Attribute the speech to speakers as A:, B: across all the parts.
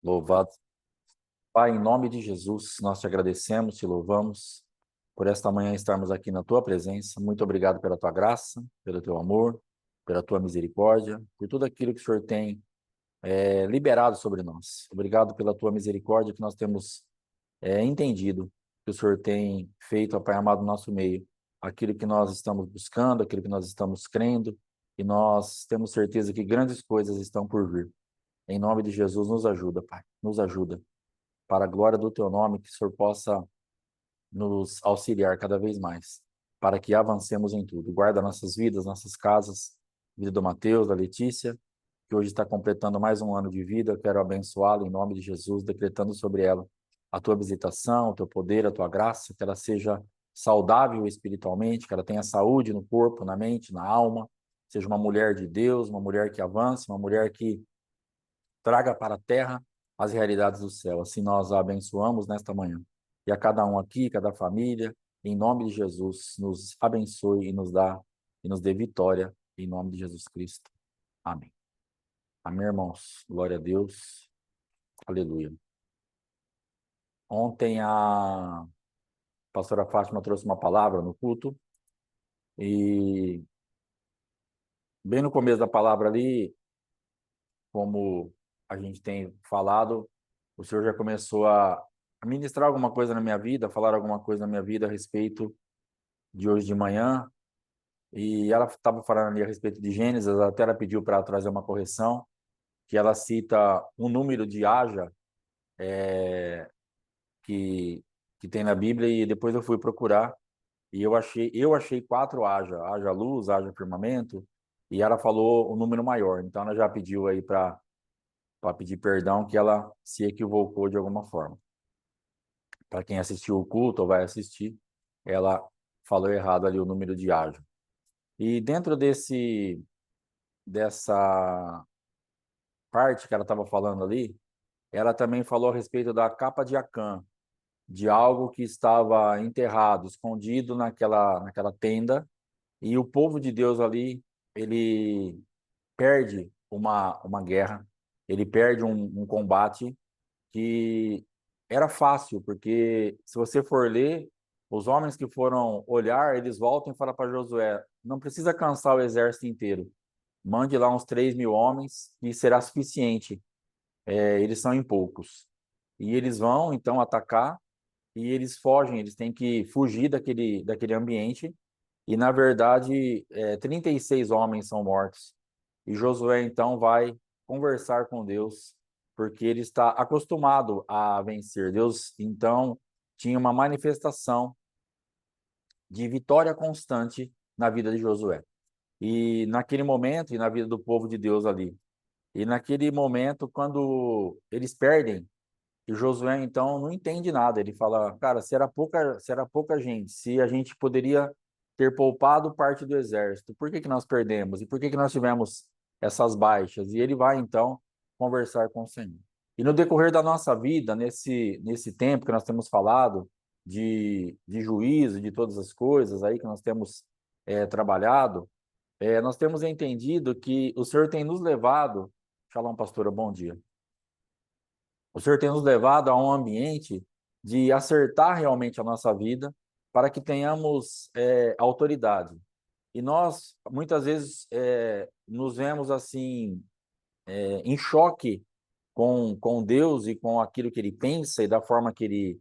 A: Louvado. Pai, em nome de Jesus, nós te agradecemos, te louvamos por esta manhã estarmos aqui na tua presença. Muito obrigado pela tua graça, pelo teu amor, pela tua misericórdia, por tudo aquilo que o Senhor tem liberado sobre nós. Obrigado pela tua misericórdia que nós temos entendido que o Senhor tem feito, ó Pai amado, no nosso meio. Aquilo que nós estamos buscando, aquilo que nós estamos crendo, e nós temos certeza que grandes coisas estão por vir. Em nome de Jesus, nos ajuda, Pai, nos ajuda. Para a glória do teu nome, que o Senhor possa nos auxiliar cada vez mais, para que avancemos em tudo. Guarda nossas vidas, nossas casas, vida do Mateus, da Letícia, que hoje está completando mais um ano de vida. Eu quero abençoá-la em nome de Jesus, decretando sobre ela a tua visitação, o teu poder, a tua graça, que ela seja saudável espiritualmente, que ela tenha saúde no corpo, na mente, na alma, seja uma mulher de Deus, uma mulher que avance, uma mulher que traga para a terra as realidades do céu. Assim nós a abençoamos nesta manhã. E a cada um aqui, cada família, em nome de Jesus, nos abençoe e nos dê vitória, em nome de Jesus Cristo. Amém. Amém, irmãos. Glória a Deus. Aleluia. Ontem a pastora Fátima trouxe uma palavra no culto e bem no começo da palavra ali, como a gente tem falado, o Senhor já começou a ministrar alguma coisa na minha vida, a falar alguma coisa na minha vida a respeito de hoje de manhã. E ela estava falando ali a respeito de Gênesis, até ela pediu para trazer uma correção, que ela cita um número de haja que, que tem na Bíblia, e depois eu fui procurar, e eu achei quatro haja, haja luz, haja firmamento, e ela falou o número maior. Então ela já pediu aí para pedir perdão que ela se equivocou de alguma forma. Para quem assistiu o culto ou vai assistir, ela falou errado ali o número de ágio. E dentro dessa parte que ela estava falando ali, ela também falou a respeito da capa de Acã, de algo que estava enterrado, escondido naquela tenda, e o povo de Deus ali, ele perde uma guerra, ele perde um combate que era fácil, porque se você for ler, os homens que foram olhar, eles voltam e falam para Josué: não precisa cansar o exército inteiro, mande lá uns 3.000 homens e será suficiente. Eles são em poucos. E eles vão então atacar e eles fogem, eles têm que fugir daquele ambiente. E na verdade, 36 homens são mortos. E Josué então vai conversar com Deus, porque ele está acostumado a vencer. Deus então tinha uma manifestação de vitória constante na vida de Josué. E naquele momento, e na vida do povo de Deus ali, e naquele momento, quando eles perdem, e Josué então não entende nada, ele fala: cara, se era pouca gente, se a gente poderia ter poupado parte do exército, por que que nós perdemos? E por que que nós tivemos essas baixas? E ele vai então conversar com o Senhor. E no decorrer da nossa vida, nesse tempo que nós temos falado de juízo, de todas as coisas aí que nós temos trabalhado, nós temos entendido que o Senhor tem nos levado. Shalom, pastora, bom dia. O Senhor tem nos levado a um ambiente de acertar realmente a nossa vida para que tenhamos autoridade. E nós, muitas vezes, nos vemos assim, em choque com Deus e com aquilo que Ele pensa e da forma que Ele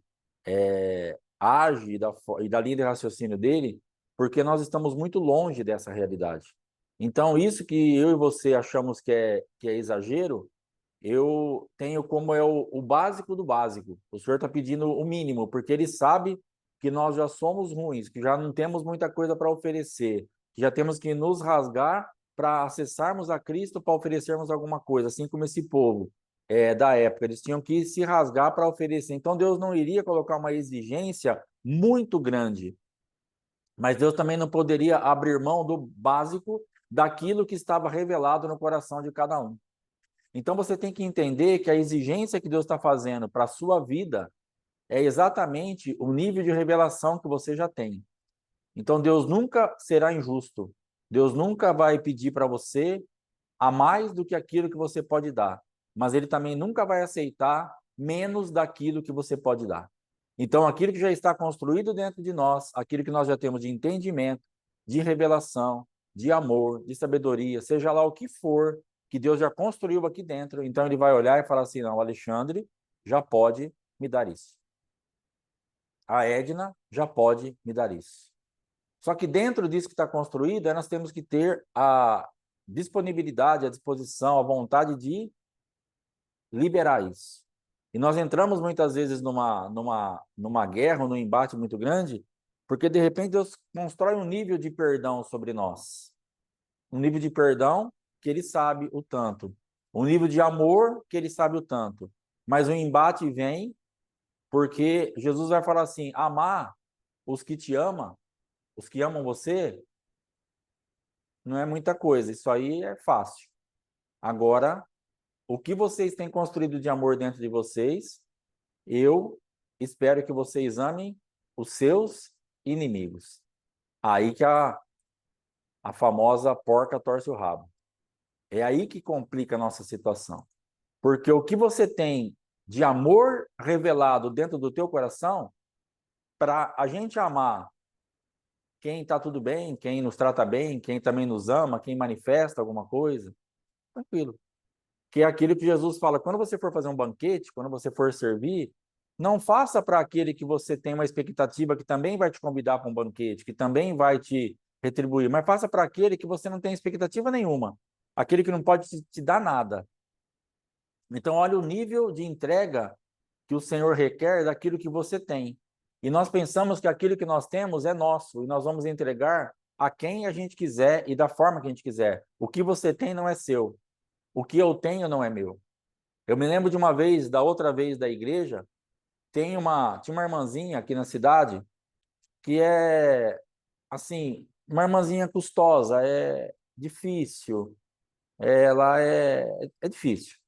A: age e da linha de raciocínio dele, porque nós estamos muito longe dessa realidade. Então, isso que eu e você achamos que é exagero, eu tenho como o básico do básico. O Senhor está pedindo o mínimo, porque Ele sabe que nós já somos ruins, que já não temos muita coisa para oferecer, que já temos que nos rasgar para acessarmos a Cristo, para oferecermos alguma coisa, assim como esse povo da época, eles tinham que se rasgar para oferecer. Então Deus não iria colocar uma exigência muito grande, mas Deus também não poderia abrir mão do básico daquilo que estava revelado no coração de cada um. Então você tem que entender que a exigência que Deus está fazendo para a sua vida é exatamente o nível de revelação que você já tem. Então Deus nunca será injusto. Deus nunca vai pedir para você a mais do que aquilo que você pode dar. mas ele também nunca vai aceitar menos daquilo que você pode dar. Então, aquilo que já está construído dentro de nós, aquilo que nós já temos de entendimento, de revelação, de amor, de sabedoria, seja lá o que for, que Deus já construiu aqui dentro, então ele vai olhar e falar assim, não, o Alexandre já pode me dar isso. A Edna já pode me dar isso. Só que dentro disso que está construído, nós temos que ter a disponibilidade, a disposição, a vontade de liberar isso. E nós entramos muitas vezes numa guerra, num embate muito grande, porque de repente Deus constrói um nível de perdão sobre nós. Um nível de perdão que ele sabe o tanto. Um nível de amor que ele sabe o tanto. Mas o embate vem porque Jesus vai falar assim, amar os que te amam, os que amam você, não é muita coisa. Isso aí é fácil. Agora, o que vocês têm construído de amor dentro de vocês, eu espero que vocês amem os seus inimigos. Aí que a famosa porca torce o rabo. É aí que complica a nossa situação. Porque o que você tem de amor revelado dentro do teu coração, para a gente amar quem está tudo bem, quem nos trata bem, quem também nos ama, quem manifesta alguma coisa, tranquilo. Que é aquilo que Jesus fala, quando você for fazer um banquete, quando você for servir, não faça para aquele que você tem uma expectativa que também vai te convidar para um banquete, que também vai te retribuir, mas faça para aquele que você não tem expectativa nenhuma, aquele que não pode te dar nada. Então, olha o nível de entrega que o Senhor requer daquilo que você tem. E nós pensamos que aquilo que nós temos é nosso, e nós vamos entregar a quem a gente quiser e da forma que a gente quiser. O que você tem não é seu. O que eu tenho não é meu. Eu me lembro de uma vez, da outra vez da igreja, tinha uma irmãzinha aqui na cidade que é, assim, uma irmãzinha custosa, é difícil, ela é difícil.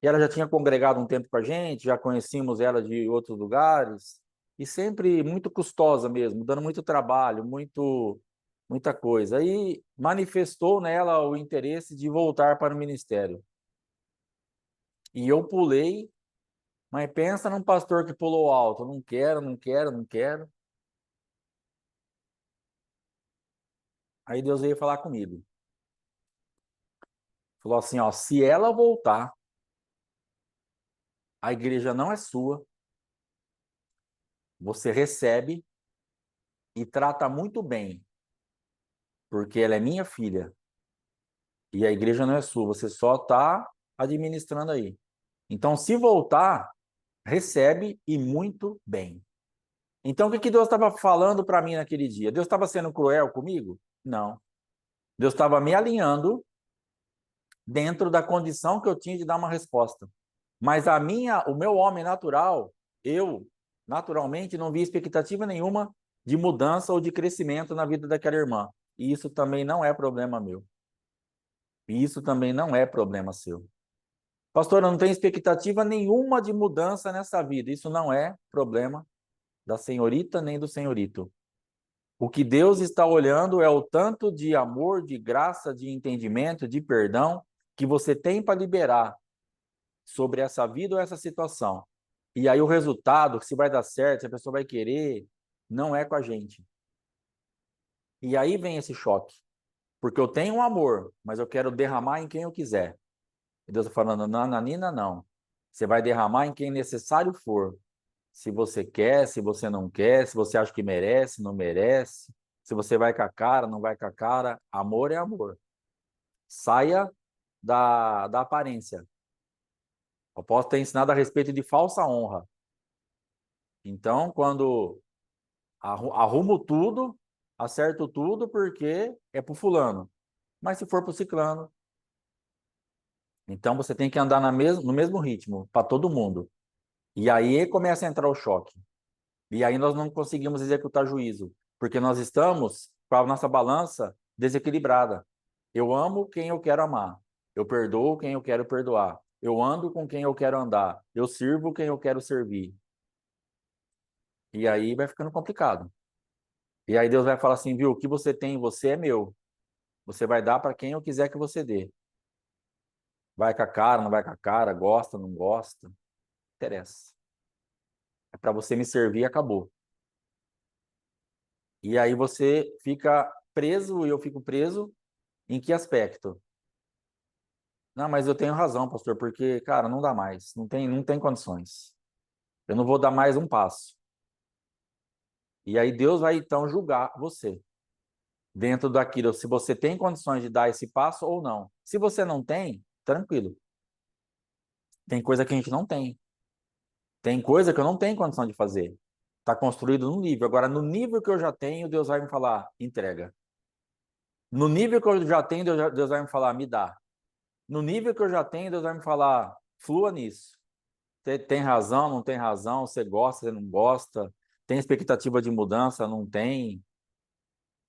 A: E ela já tinha congregado um tempo com a gente, já conhecíamos ela de outros lugares, e sempre muito custosa mesmo, dando muito trabalho, muita coisa. Aí manifestou nela o interesse de voltar para o ministério. E eu pulei, mas pensa num pastor que pulou alto, não quero, não quero, não quero. Aí Deus veio falar comigo. Falou assim, ó, se ela voltar, a igreja não é sua, você recebe e trata muito bem, porque ela é minha filha. E a igreja não é sua, você só está administrando aí. Então, se voltar, recebe e muito bem. Então, o que Deus estava falando para mim naquele dia? Deus estava sendo cruel comigo? Não. Deus estava me alinhando dentro da condição que eu tinha de dar uma resposta. Mas o meu homem natural, eu, naturalmente, não vi expectativa nenhuma de mudança ou de crescimento na vida daquela irmã. E isso também não é problema meu. E isso também não é problema seu. Pastor, eu não tenho expectativa nenhuma de mudança nessa vida. Isso não é problema da senhorita nem do senhorito. O que Deus está olhando é o tanto de amor, de graça, de entendimento, de perdão que você tem para liberar sobre essa vida ou essa situação. E aí o resultado, se vai dar certo, se a pessoa vai querer, não é com a gente. E aí vem esse choque. Porque eu tenho um amor, mas eu quero derramar em quem eu quiser. E Deus está falando, nananina, não. Você vai derramar em quem necessário for. Se você quer, se você não quer, se você acha que merece, não merece. Se você vai com a cara, não vai com a cara. Amor é amor. Saia da aparência. Eu posso ter ensinado a respeito de falsa honra. Então, quando arrumo tudo, acerto tudo, porque é pro fulano. Mas se for pro ciclano, então você tem que andar no mesmo ritmo, para todo mundo. E aí começa a entrar o choque. E aí nós não conseguimos executar juízo, porque nós estamos com a nossa balança desequilibrada. Eu amo quem eu quero amar. Eu perdoo quem eu quero perdoar. Eu ando com quem eu quero andar. Eu sirvo quem eu quero servir. E aí vai ficando complicado. E aí Deus vai falar assim, viu, o que você tem em você é meu. Você vai dar para quem eu quiser que você dê. Vai com a cara, não vai com a cara, gosta, não gosta. Não interessa. É para você me servir e acabou. E aí você fica preso e eu fico preso em que aspecto? Não, mas eu tenho razão, pastor, porque, cara, não dá mais. Não tem condições. Eu não vou dar mais um passo. E aí Deus vai então julgar você dentro daquilo, se você tem condições de dar esse passo ou não. Se você não tem, tranquilo. Tem coisa que a gente não tem. Tem coisa que eu não tenho condição de fazer. Está construído num nível. Agora, no nível que eu já tenho, Deus vai me falar, entrega. No nível que eu já tenho, Deus vai me falar, me dá. No nível que eu já tenho, Deus vai me falar, flua nisso. Você tem razão, não tem razão, você gosta, você não gosta, tem expectativa de mudança, não tem,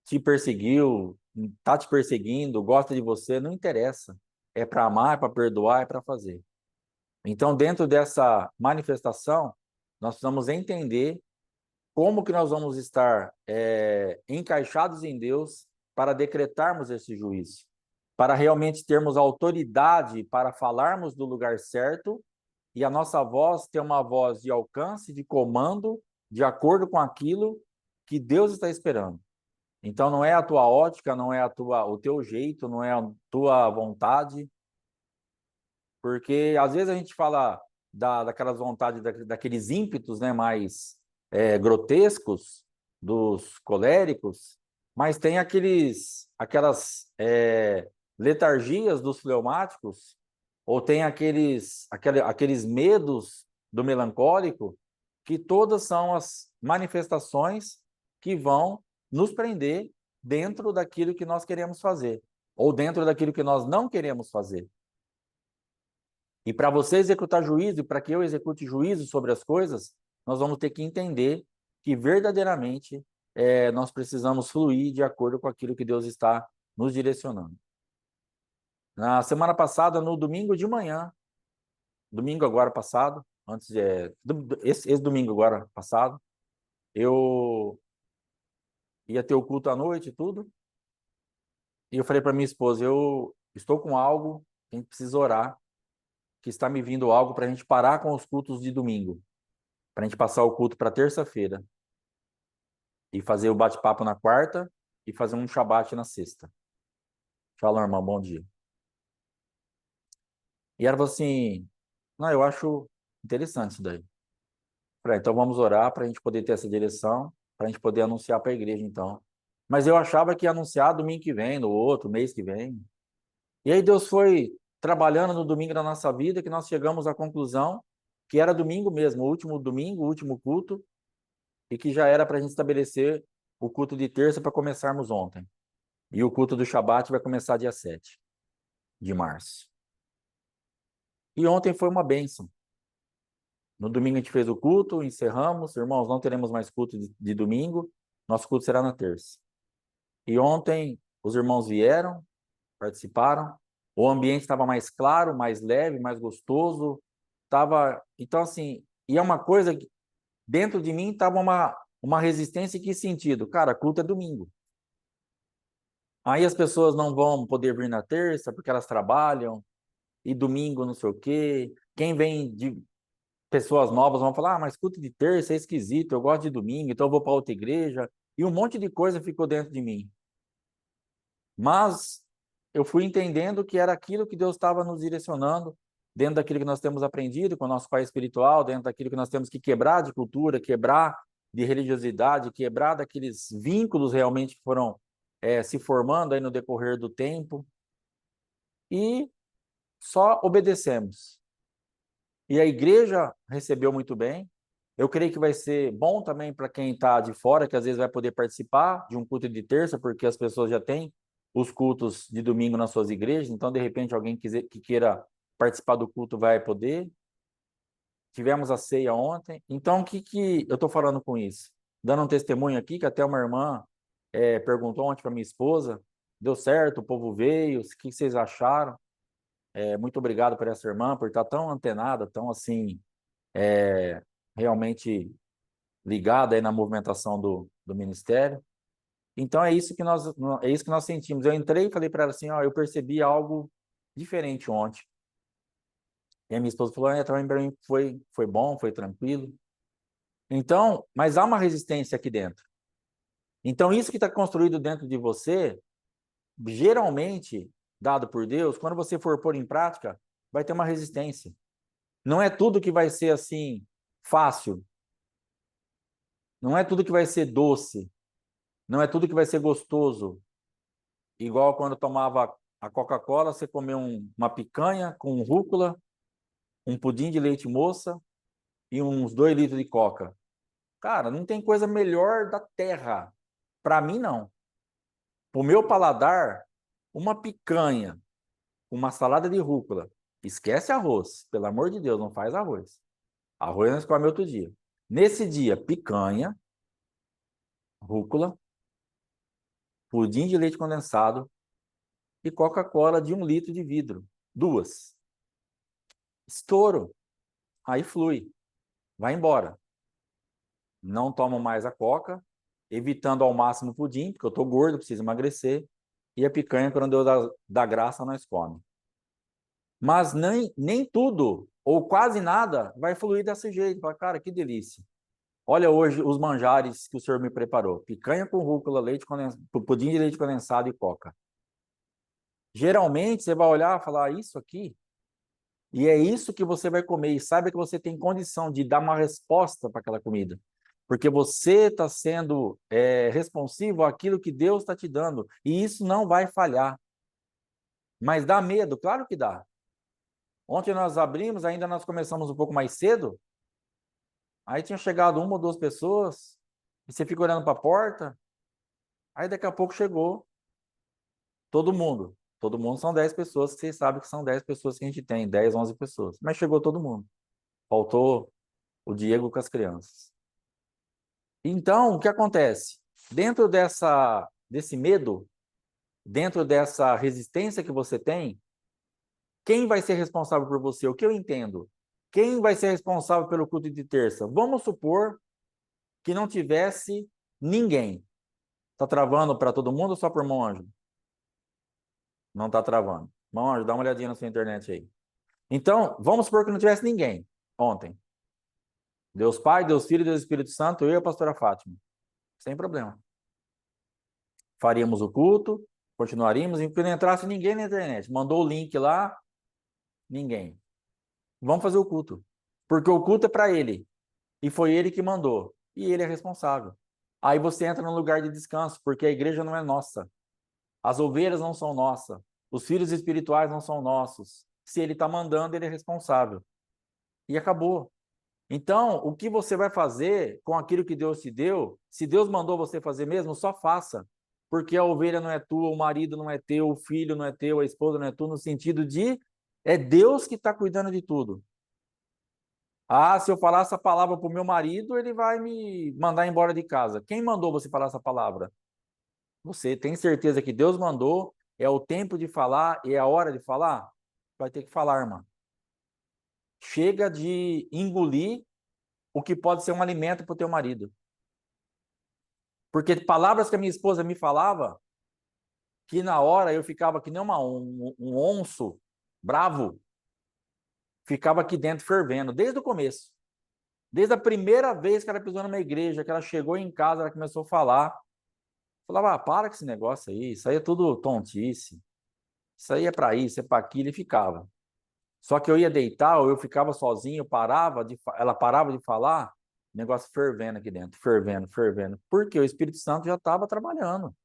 A: te perseguiu, tá te perseguindo, gosta de você, não interessa. É para amar, é para perdoar, é para fazer. Então, dentro dessa manifestação, nós precisamos entender como que nós vamos estar encaixados em Deus para decretarmos esse juízo, para realmente termos autoridade para falarmos do lugar certo e a nossa voz ter uma voz de alcance, de comando, de acordo com aquilo que Deus está esperando. Então não é a tua ótica, não é o teu jeito, não é a tua vontade, porque às vezes a gente fala daquelas vontades, daqueles ímpetos, né, mais grotescos dos coléricos, mas tem aquelas letargias dos fleumáticos, ou tem aqueles medos do melancólico, que todas são as manifestações que vão nos prender dentro daquilo que nós queremos fazer, ou dentro daquilo que nós não queremos fazer. E para você executar juízo, e para que eu execute juízo sobre as coisas, nós vamos ter que entender que verdadeiramente nós precisamos fluir de acordo com aquilo que Deus está nos direcionando. Na semana passada, no domingo de manhã, domingo agora passado, esse domingo agora passado, eu ia ter o culto à noite e tudo, e eu falei para minha esposa, eu estou com algo, a gente precisa orar, que está me vindo algo para a gente parar com os cultos de domingo, para a gente passar o culto para terça-feira e fazer o bate-papo na quarta e fazer um shabat na sexta. Fala, irmão, bom dia. E ela falou assim, não, eu acho interessante isso daí. Falei, então vamos orar para a gente poder ter essa direção, para a gente poder anunciar para a igreja, então. Mas eu achava que ia anunciar domingo que vem, no outro, mês que vem. E aí Deus foi trabalhando no domingo da nossa vida, que nós chegamos à conclusão que era domingo mesmo, o último domingo, o último culto, e que já era para a gente estabelecer o culto de terça para começarmos ontem. E o culto do Shabat vai começar dia 7 de março. E ontem foi uma bênção. No domingo a gente fez o culto, encerramos. Irmãos, não teremos mais culto de domingo. Nosso culto será na terça. E ontem os irmãos vieram, participaram. O ambiente estava mais claro, mais leve, mais gostoso. Então, assim, e é uma coisa que dentro de mim estava uma resistência em que sentido? Cara, culto é domingo. Aí as pessoas não vão poder vir na terça porque elas trabalham, e domingo não sei o quê. Quem vem de pessoas novas vão falar, mas culto de terça é esquisito, eu gosto de domingo, então eu vou para outra igreja. E um monte de coisa ficou dentro de mim. Mas eu fui entendendo que era aquilo que Deus estava nos direcionando, dentro daquilo que nós temos aprendido com o nosso pai espiritual, dentro daquilo que nós temos que quebrar de cultura, quebrar de religiosidade, quebrar daqueles vínculos realmente que foram se formando aí no decorrer do tempo. E só obedecemos. E a igreja recebeu muito bem. Eu creio que vai ser bom também para quem está de fora, que às vezes vai poder participar de um culto de terça, porque as pessoas já têm os cultos de domingo nas suas igrejas, então, de repente, alguém que queira participar do culto vai poder. Tivemos a ceia ontem. Então, o que eu estou falando com isso? Dando um testemunho aqui, que até uma irmã perguntou ontem para minha esposa, deu certo, o povo veio, o que vocês acharam? Muito obrigado por essa irmã, por estar tão antenada, tão assim, realmente ligada aí na movimentação do ministério. Então é isso que nós sentimos. Eu entrei e falei para ela assim, ó, eu percebi algo diferente ontem. E a minha esposa falou, também para mim foi bom, foi tranquilo. Então, mas há uma resistência aqui dentro. Então, isso que está construído dentro de você, geralmente, dado por Deus, quando você for pôr em prática, vai ter uma resistência. Não é tudo que vai ser assim, fácil. Não é tudo que vai ser doce. Não é tudo que vai ser gostoso. Igual quando tomava a Coca-Cola, você comeu uma picanha com rúcula, um pudim de leite moça e uns 2 litros de coca. Cara, não tem coisa melhor da terra. Para mim, não. Para o meu paladar, uma picanha, uma salada de rúcula. Esquece arroz. Pelo amor de Deus, não faz arroz. Arroz nós comemos outro dia. Nesse dia, picanha, rúcula, pudim de leite condensado e Coca-Cola de 1 litro de vidro. 2. Estouro. Aí flui. Vai embora. Não tomo mais a Coca, evitando ao máximo o pudim, porque eu estou gordo, preciso emagrecer. E a picanha, quando Deus dá graça, nós comemos. Mas nem tudo, ou quase nada, vai fluir desse jeito. Fala, cara, que delícia. Olha hoje os manjares que o senhor me preparou. Picanha com rúcula, leite condensado, pudim de leite condensado e coca. Geralmente, você vai olhar e falar, isso aqui? E é isso que você vai comer. E saiba que você tem condição de dar uma resposta para aquela comida. Porque você está sendo responsivo àquilo que Deus está te dando. E isso não vai falhar. Mas dá medo? Claro que dá. Ontem nós abrimos, ainda nós começamos um pouco mais cedo. Aí tinha chegado 1 ou 2 pessoas. E você fica olhando para a porta. Aí daqui a pouco chegou todo mundo. Todo mundo são 10 pessoas, que vocês sabem que são 10 pessoas que a gente tem, 10, 11 pessoas. Mas chegou todo mundo. Faltou o Diego com as crianças. Então, o que acontece? Dentro desse medo, dentro dessa resistência que você tem, quem vai ser responsável por você? O que eu entendo? Quem vai ser responsável pelo culto de terça? Vamos supor que não tivesse ninguém. Está travando para todo mundo ou só por mão anjo? Não está travando. Mão anjo, dá uma olhadinha na sua internet aí. Então, vamos supor que não tivesse ninguém ontem. Deus Pai, Deus Filho, Deus Espírito Santo, eu e a pastora Fátima. Sem problema. Faríamos o culto, continuaríamos, e não entrasse ninguém na internet. Mandou o link lá, ninguém. Vamos fazer o culto. Porque o culto é para ele. E foi ele que mandou. E ele é responsável. Aí você entra num lugar de descanso, porque a igreja não é nossa. As ovelhas não são nossas. Os filhos espirituais não são nossos. Se ele está mandando, ele é responsável. E acabou. Então, o que você vai fazer com aquilo que Deus te deu, se Deus mandou você fazer mesmo, só faça. Porque a ovelha não é tua, o marido não é teu, o filho não é teu, a esposa não é tua, no sentido de é Deus que está cuidando de tudo. Ah, se eu falar essa palavra para o meu marido, ele vai me mandar embora de casa. Quem mandou você falar essa palavra? Você tem certeza que Deus mandou? É o tempo de falar? É a hora de falar? Vai ter que falar, irmã. Chega de engolir o que pode ser um alimento para o teu marido. Porque palavras que a minha esposa me falava, que na hora eu ficava que nem um onço bravo, ficava aqui dentro fervendo, desde o começo. Desde a primeira vez que ela pisou numa igreja, que ela chegou em casa, ela começou a falar. Falava, para com esse negócio aí, isso aí é tudo tontice. Isso aí é para isso, é para aquilo, e ficava. Só que eu ia deitar, ou eu ficava sozinho, ela parava de falar, negócio fervendo aqui dentro, fervendo, fervendo. Porque o Espírito Santo já estava trabalhando.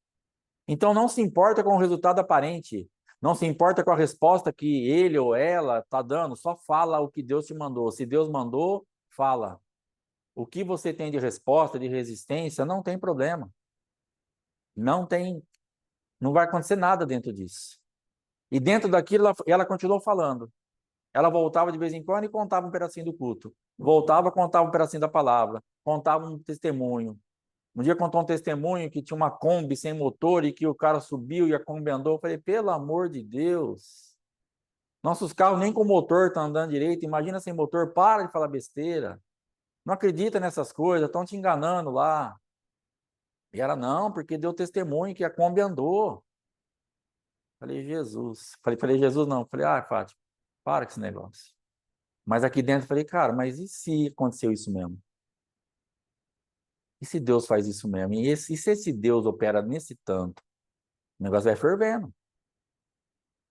A: Então não se importa com o resultado aparente, não se importa com a resposta que ele ou ela está dando, só fala o que Deus te mandou. Se Deus mandou, fala. O que você tem de resposta, de resistência, não tem problema. Não tem, não vai acontecer nada dentro disso. E dentro daquilo, ela continuou falando. Ela voltava de vez em quando e contava um pedacinho do culto. Voltava, contava um pedacinho da palavra. Contava um testemunho. Um dia contou um testemunho que tinha uma Kombi sem motor e que o cara subiu e a Kombi andou. Eu falei, pelo amor de Deus. Nossos carros nem com motor estão andando direito. Imagina sem motor. Para de falar besteira. Não acredita nessas coisas. Estão te enganando lá. E ela, não, porque deu testemunho que a Kombi andou. Falei, Jesus. Falei, Jesus não. Falei, Fátima, para com esse negócio. Mas aqui dentro eu falei, cara, mas e se aconteceu isso mesmo? E se Deus faz isso mesmo? E se esse Deus opera nesse tanto? O negócio vai fervendo.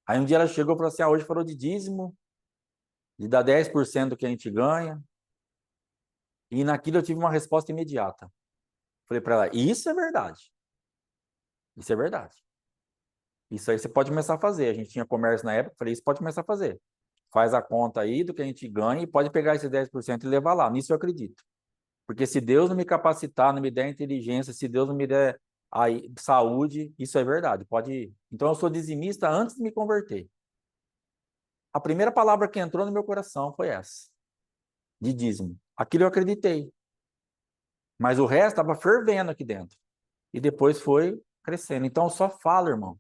A: Aí um dia ela chegou e falou assim, hoje falou de dízimo, de dar 10% do que a gente ganha. E naquilo eu tive uma resposta imediata. Falei para ela, isso é verdade. Isso é verdade. Isso aí você pode começar a fazer. A gente tinha comércio na época, falei, isso pode começar a fazer. Faz a conta aí do que a gente ganha e pode pegar esse 10% e levar lá. Nisso eu acredito. Porque se Deus não me capacitar, não me der inteligência, se Deus não me der aí, saúde, isso é verdade. Pode ir. Então eu sou dizimista antes de me converter. A primeira palavra que entrou no meu coração foi essa, de dízimo. Aquilo eu acreditei. Mas o resto estava fervendo aqui dentro. E depois foi crescendo. Então só fala, irmão.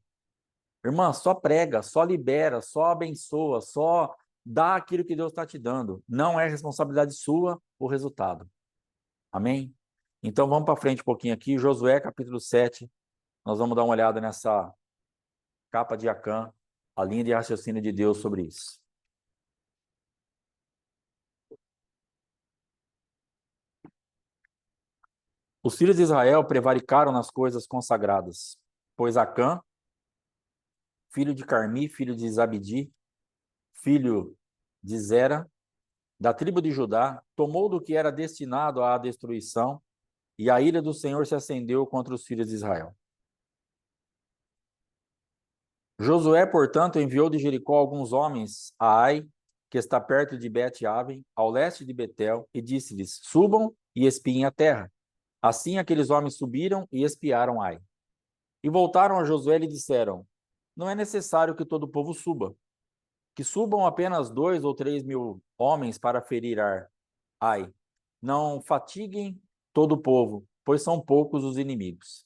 A: Irmã, só prega, só libera, só abençoa, só dá aquilo que Deus está te dando. Não é responsabilidade sua o resultado. Amém? Então vamos para frente um pouquinho aqui. Josué, capítulo 7. Nós vamos dar uma olhada nessa capa de Acã, a linha de raciocínio de Deus sobre isso. Os filhos de Israel prevaricaram nas coisas consagradas, pois Acã, filho de Carmi, filho de Zabdi, filho de Zera, da tribo de Judá, tomou do que era destinado à destruição, e a ira do Senhor se acendeu contra os filhos de Israel. Josué, portanto, enviou de Jericó alguns homens a Ai, que está perto de Bet-Aven, ao leste de Betel, e disse-lhes, subam e espiem a terra. Assim aqueles homens subiram e espiaram Ai. E voltaram a Josué e lhe disseram, não é necessário que todo o povo suba, que subam apenas 2 ou 3 mil homens para ferir Ai. Não fatiguem todo o povo, pois são poucos os inimigos.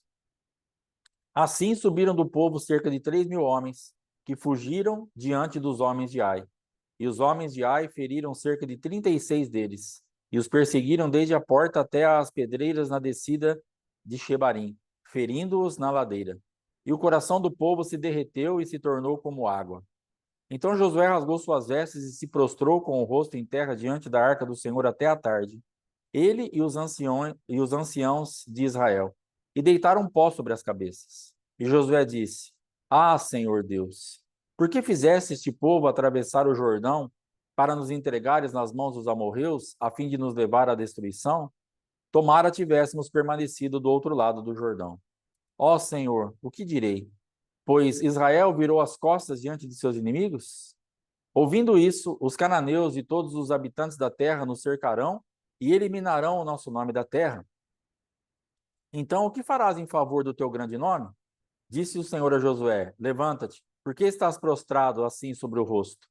A: Assim subiram do povo cerca de 3 mil homens, que fugiram diante dos homens de Ai. E os homens de Ai feriram cerca de 36 deles, e os perseguiram desde a porta até as pedreiras na descida de Shebarim, ferindo-os na ladeira. E o coração do povo se derreteu e se tornou como água. Então Josué rasgou suas vestes e se prostrou com o rosto em terra diante da arca do Senhor até a tarde. Ele e os anciãos de Israel, e deitaram pó sobre as cabeças. E Josué disse, Senhor Deus, por que fizeste este povo atravessar o Jordão para nos entregares nas mãos dos amorreus, a fim de nos levar à destruição? Tomara tivéssemos permanecido do outro lado do Jordão. Ó Senhor, o que direi? Pois Israel virou as costas diante de seus inimigos? Ouvindo isso, os cananeus e todos os habitantes da terra nos cercarão e eliminarão o nosso nome da terra. Então, o que farás em favor do teu grande nome? Disse o Senhor a Josué, levanta-te, por que estás prostrado assim sobre o rosto?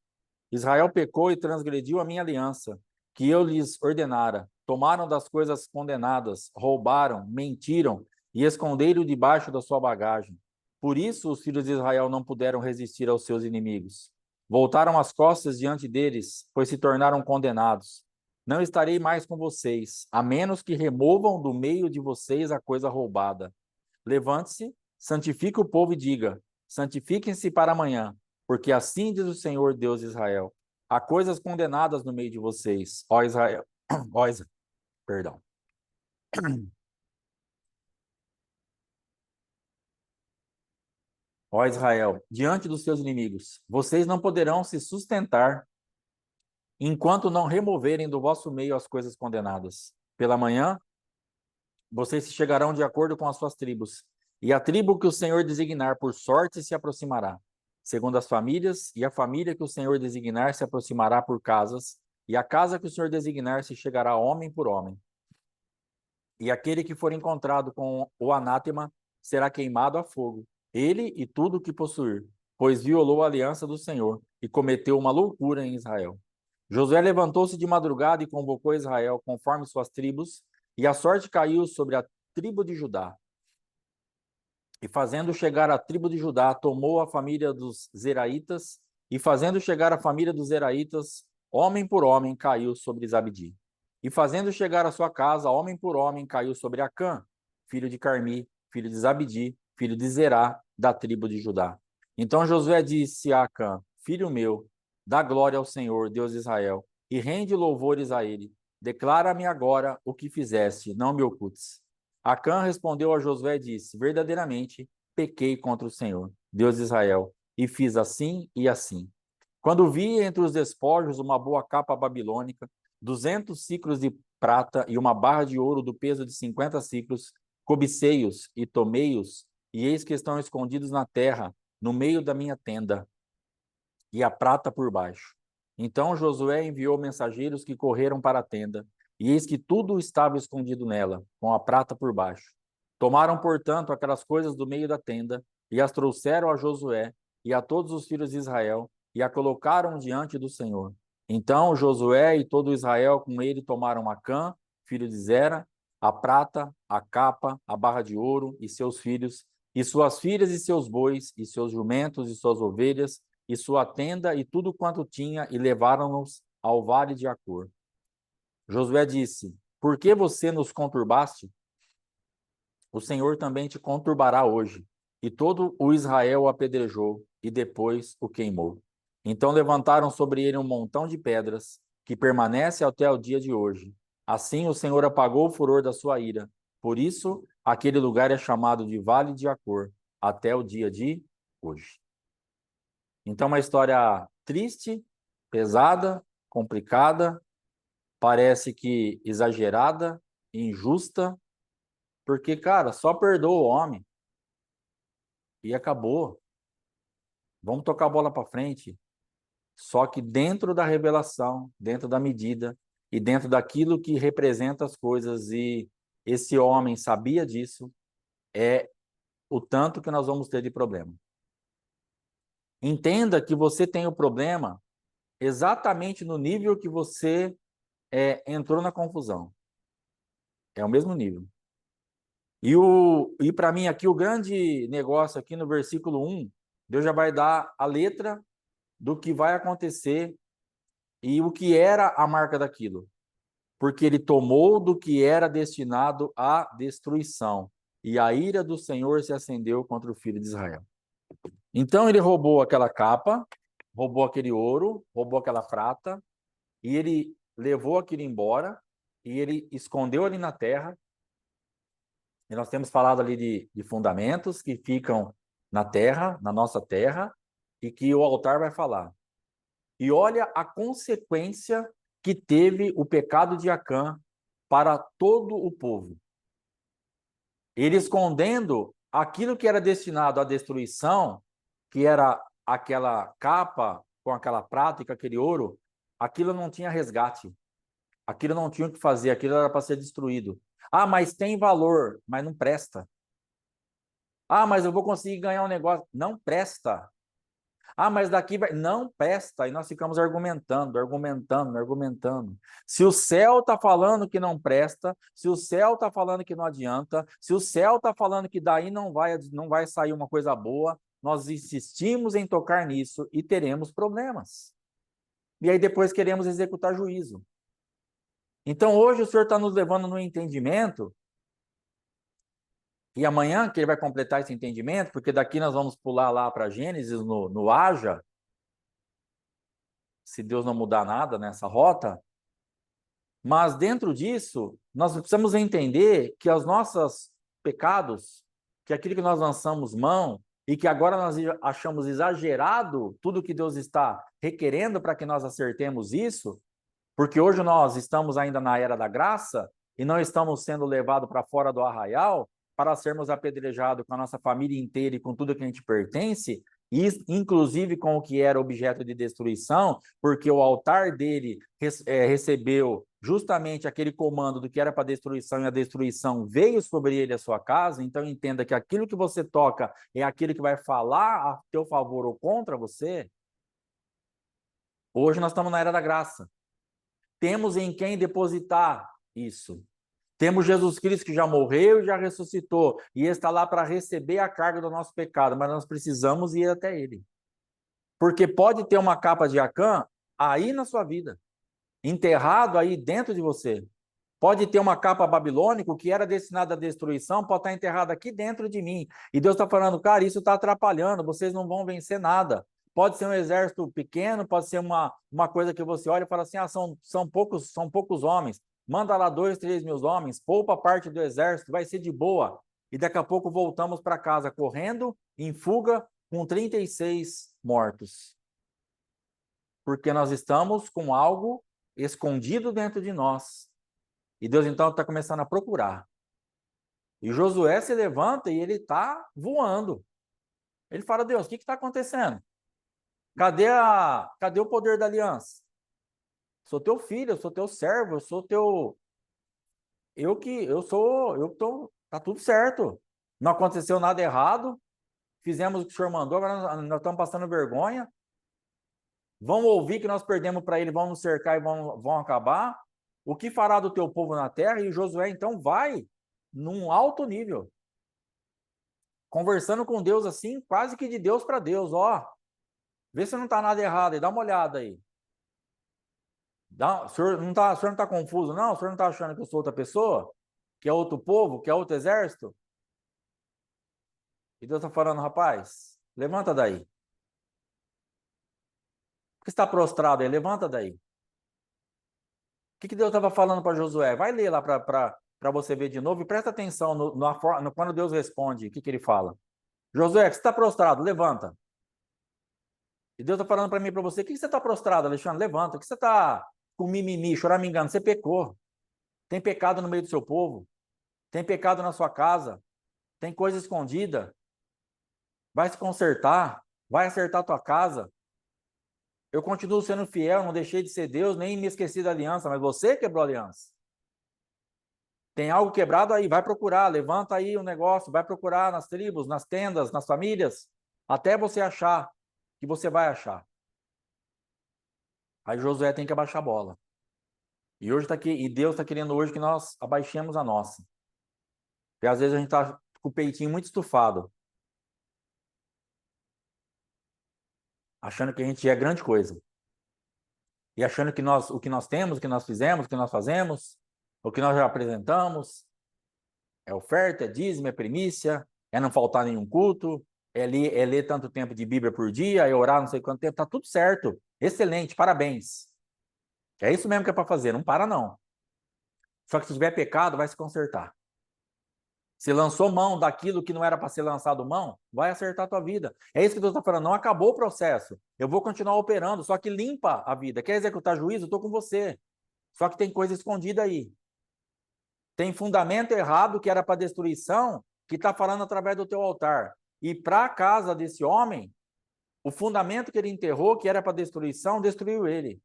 A: Israel pecou e transgrediu a minha aliança, que eu lhes ordenara. Tomaram das coisas condenadas, roubaram, mentiram e esconderam debaixo da sua bagagem. Por isso os filhos de Israel não puderam resistir aos seus inimigos. Voltaram as costas diante deles, pois se tornaram condenados. Não estarei mais com vocês, a menos que removam do meio de vocês a coisa roubada. Levante-se, santifique o povo e diga: santifiquem-se para amanhã, porque assim diz o Senhor Deus de Israel: há coisas condenadas no meio de vocês, ó Israel, ó, perdão. Ó Israel, diante dos seus inimigos, vocês não poderão se sustentar enquanto não removerem do vosso meio as coisas condenadas. Pela manhã, vocês se chegarão de acordo com as suas tribos, e a tribo que o Senhor designar por sorte se aproximará, segundo as famílias, e a família que o Senhor designar se aproximará por casas, e a casa que o Senhor designar se chegará homem por homem. E aquele que for encontrado com o anátema será queimado a fogo, ele e tudo o que possuir, pois violou a aliança do Senhor e cometeu uma loucura em Israel. Josué levantou-se de madrugada e convocou Israel conforme suas tribos, e a sorte caiu sobre a tribo de Judá. E fazendo chegar a tribo de Judá, tomou a família dos Zeraitas, e fazendo chegar a família dos Zeraitas, homem por homem, caiu sobre Zabdi. E fazendo chegar a sua casa, homem por homem, caiu sobre Acã, filho de Carmi, filho de Zabdi, filho de Zerá, da tribo de Judá. Então Josué disse a Acã, filho meu, dá glória ao Senhor, Deus de Israel, e rende louvores a ele. Declara-me agora o que fizeste, não me ocultes. Acã respondeu a Josué e disse: verdadeiramente pequei contra o Senhor, Deus de Israel, e fiz assim e assim. Quando vi entre os despojos uma boa capa babilônica, 200 siclos de prata e uma barra de ouro do peso de 50 siclos, cobicei-os e tomei-os, e eis que estão escondidos na terra, no meio da minha tenda, e a prata por baixo. Então Josué enviou mensageiros que correram para a tenda, e eis que tudo estava escondido nela, com a prata por baixo. Tomaram, portanto, aquelas coisas do meio da tenda, e as trouxeram a Josué e a todos os filhos de Israel, e a colocaram diante do Senhor. Então Josué e todo Israel com ele tomaram Acã, filho de Zera, a prata, a capa, a barra de ouro, e seus filhos, e suas filhas e seus bois, e seus jumentos e suas ovelhas, e sua tenda e tudo quanto tinha, e levaram-nos ao vale de Acor. Josué disse: por que você nos conturbaste? O Senhor também te conturbará hoje. E todo o Israel o apedrejou, e depois o queimou. Então levantaram sobre ele um montão de pedras, que permanece até o dia de hoje. Assim o Senhor apagou o furor da sua ira. Por isso, aquele lugar é chamado de Vale de Acor, até o dia de hoje. Então, uma história triste, pesada, complicada, parece que exagerada, injusta, porque, cara, só perdoa o homem e acabou. Vamos tocar a bola para frente. Só que dentro da revelação, dentro da medida e dentro daquilo que representa as coisas, e esse homem sabia disso, é o tanto que nós vamos ter de problema. Entenda que você tem o problema exatamente no nível que você entrou na confusão. É o mesmo nível. E para mim aqui, o grande negócio aqui no versículo 1, Deus já vai dar a letra do que vai acontecer e o que era a marca daquilo. Porque ele tomou do que era destinado à destruição, e a ira do Senhor se acendeu contra o filho de Israel. Então ele roubou aquela capa, roubou aquele ouro, roubou aquela prata, e ele levou aquilo embora, e ele escondeu ali na terra. E nós temos falado ali de fundamentos que ficam na terra, na nossa terra, e que o altar vai falar. E olha a consequência que teve o pecado de Acã para todo o povo. Ele escondendo aquilo que era destinado à destruição, que era aquela capa com aquela prata e com aquele ouro, aquilo não tinha resgate. Aquilo não tinha o que fazer, aquilo era para ser destruído. Ah, mas tem valor, mas não presta. Ah, mas eu vou conseguir ganhar um negócio. Não presta. Ah, mas daqui vai. Não presta. E nós ficamos argumentando. Se o céu está falando que não presta, se o céu está falando que não adianta, se o céu está falando que daí não vai sair uma coisa boa, nós insistimos em tocar nisso e teremos problemas. E aí depois queremos executar juízo. Então hoje o Senhor está nos levando no entendimento. E amanhã que ele vai completar esse entendimento, porque daqui nós vamos pular lá para Gênesis, no haja, se Deus não mudar nada nessa rota. Mas dentro disso, nós precisamos entender que os nossos pecados, que aquilo que nós lançamos mão, e que agora nós achamos exagerado tudo que Deus está requerendo para que nós acertemos isso, porque hoje nós estamos ainda na era da graça, e não estamos sendo levados para fora do arraial, para sermos apedrejados com a nossa família inteira e com tudo que a gente pertence, e inclusive com o que era objeto de destruição, porque o altar dele recebeu justamente aquele comando do que era para destruição, e a destruição veio sobre ele a sua casa. Então entenda que aquilo que você toca é aquilo que vai falar a teu favor ou contra você. Hoje nós estamos na era da graça. Temos em quem depositar isso. Temos Jesus Cristo que já morreu e já ressuscitou, e está lá para receber a carga do nosso pecado, mas nós precisamos ir até ele. Porque pode ter uma capa de Acã aí na sua vida, enterrado aí dentro de você. Pode ter uma capa babilônica que era destinada à destruição, pode estar enterrada aqui dentro de mim. E Deus está falando, cara, isso está atrapalhando, vocês não vão vencer nada. pode ser um exército pequeno, pode ser uma coisa que você olha e fala assim, são poucos homens, manda lá 2, 3 mil homens, poupa parte do exército, vai ser de boa. E daqui a pouco voltamos para casa correndo, em fuga, com 36 mortos. Porque nós estamos com algo escondido dentro de nós. E Deus então está começando a procurar. E Josué se levanta e ele está voando. Ele fala, Deus, o que está acontecendo? Cadê o poder da aliança? Sou teu filho, eu sou teu servo, eu sou teu... Tá tudo certo. Não aconteceu nada errado. Fizemos o que o senhor mandou, agora nós estamos passando vergonha. Vão ouvir que nós perdemos para ele, vão nos cercar e vão acabar. O que fará do teu povo na terra? E Josué, então, vai num alto nível. Conversando com Deus assim, quase que de Deus para Deus. Ó, vê se não está nada errado aí, dá uma olhada aí. O senhor não está confuso, não? O senhor não está achando que eu sou outra pessoa? Que é outro povo? Que é outro exército? E Deus está falando, rapaz, levanta daí. Por que está prostrado aí? Levanta daí. O que Deus estava falando para Josué? Vai ler lá para você ver de novo e presta atenção quando Deus responde, o que ele fala. Josué, que você está prostrado, levanta. E Deus está falando para mim e para você, o que você está prostrado, Alexandre? Levanta. O que você está com mimimi, choramingando? Você pecou. Tem pecado no meio do seu povo. Tem pecado na sua casa. Tem coisa escondida. Vai se consertar. Vai acertar a tua casa. Eu continuo sendo fiel, não deixei de ser Deus, nem me esqueci da aliança, mas você quebrou a aliança. Tem algo quebrado aí, vai procurar, levanta aí o negócio, vai procurar nas tribos, nas tendas, nas famílias, até você achar que você vai achar. Aí Josué tem que abaixar a bola. E hoje tá aqui, e Deus está querendo hoje que nós abaixemos a nossa. Porque às vezes a gente está com o peitinho muito estufado, achando que a gente é grande coisa. E achando que o que nós temos, o que nós fizemos, o que nós fazemos, o que nós já apresentamos, é oferta, é dízimo, é primícia, é não faltar nenhum culto, é ler tanto tempo de Bíblia por dia, é orar não sei quanto tempo, tá tudo certo. Excelente, parabéns. É isso mesmo que é para fazer, não para não. Só que se tiver pecado, vai se consertar. Se lançou mão daquilo que não era para ser lançado mão, vai acertar a tua vida. É isso que Deus está falando, não acabou o processo. Eu vou continuar operando, só que limpa a vida. Quer executar juízo? Estou com você. Só que tem coisa escondida aí. Tem fundamento errado que era para destruição, que está falando através do teu altar. E para a casa desse homem, o fundamento que ele enterrou, que era para destruição, destruiu ele.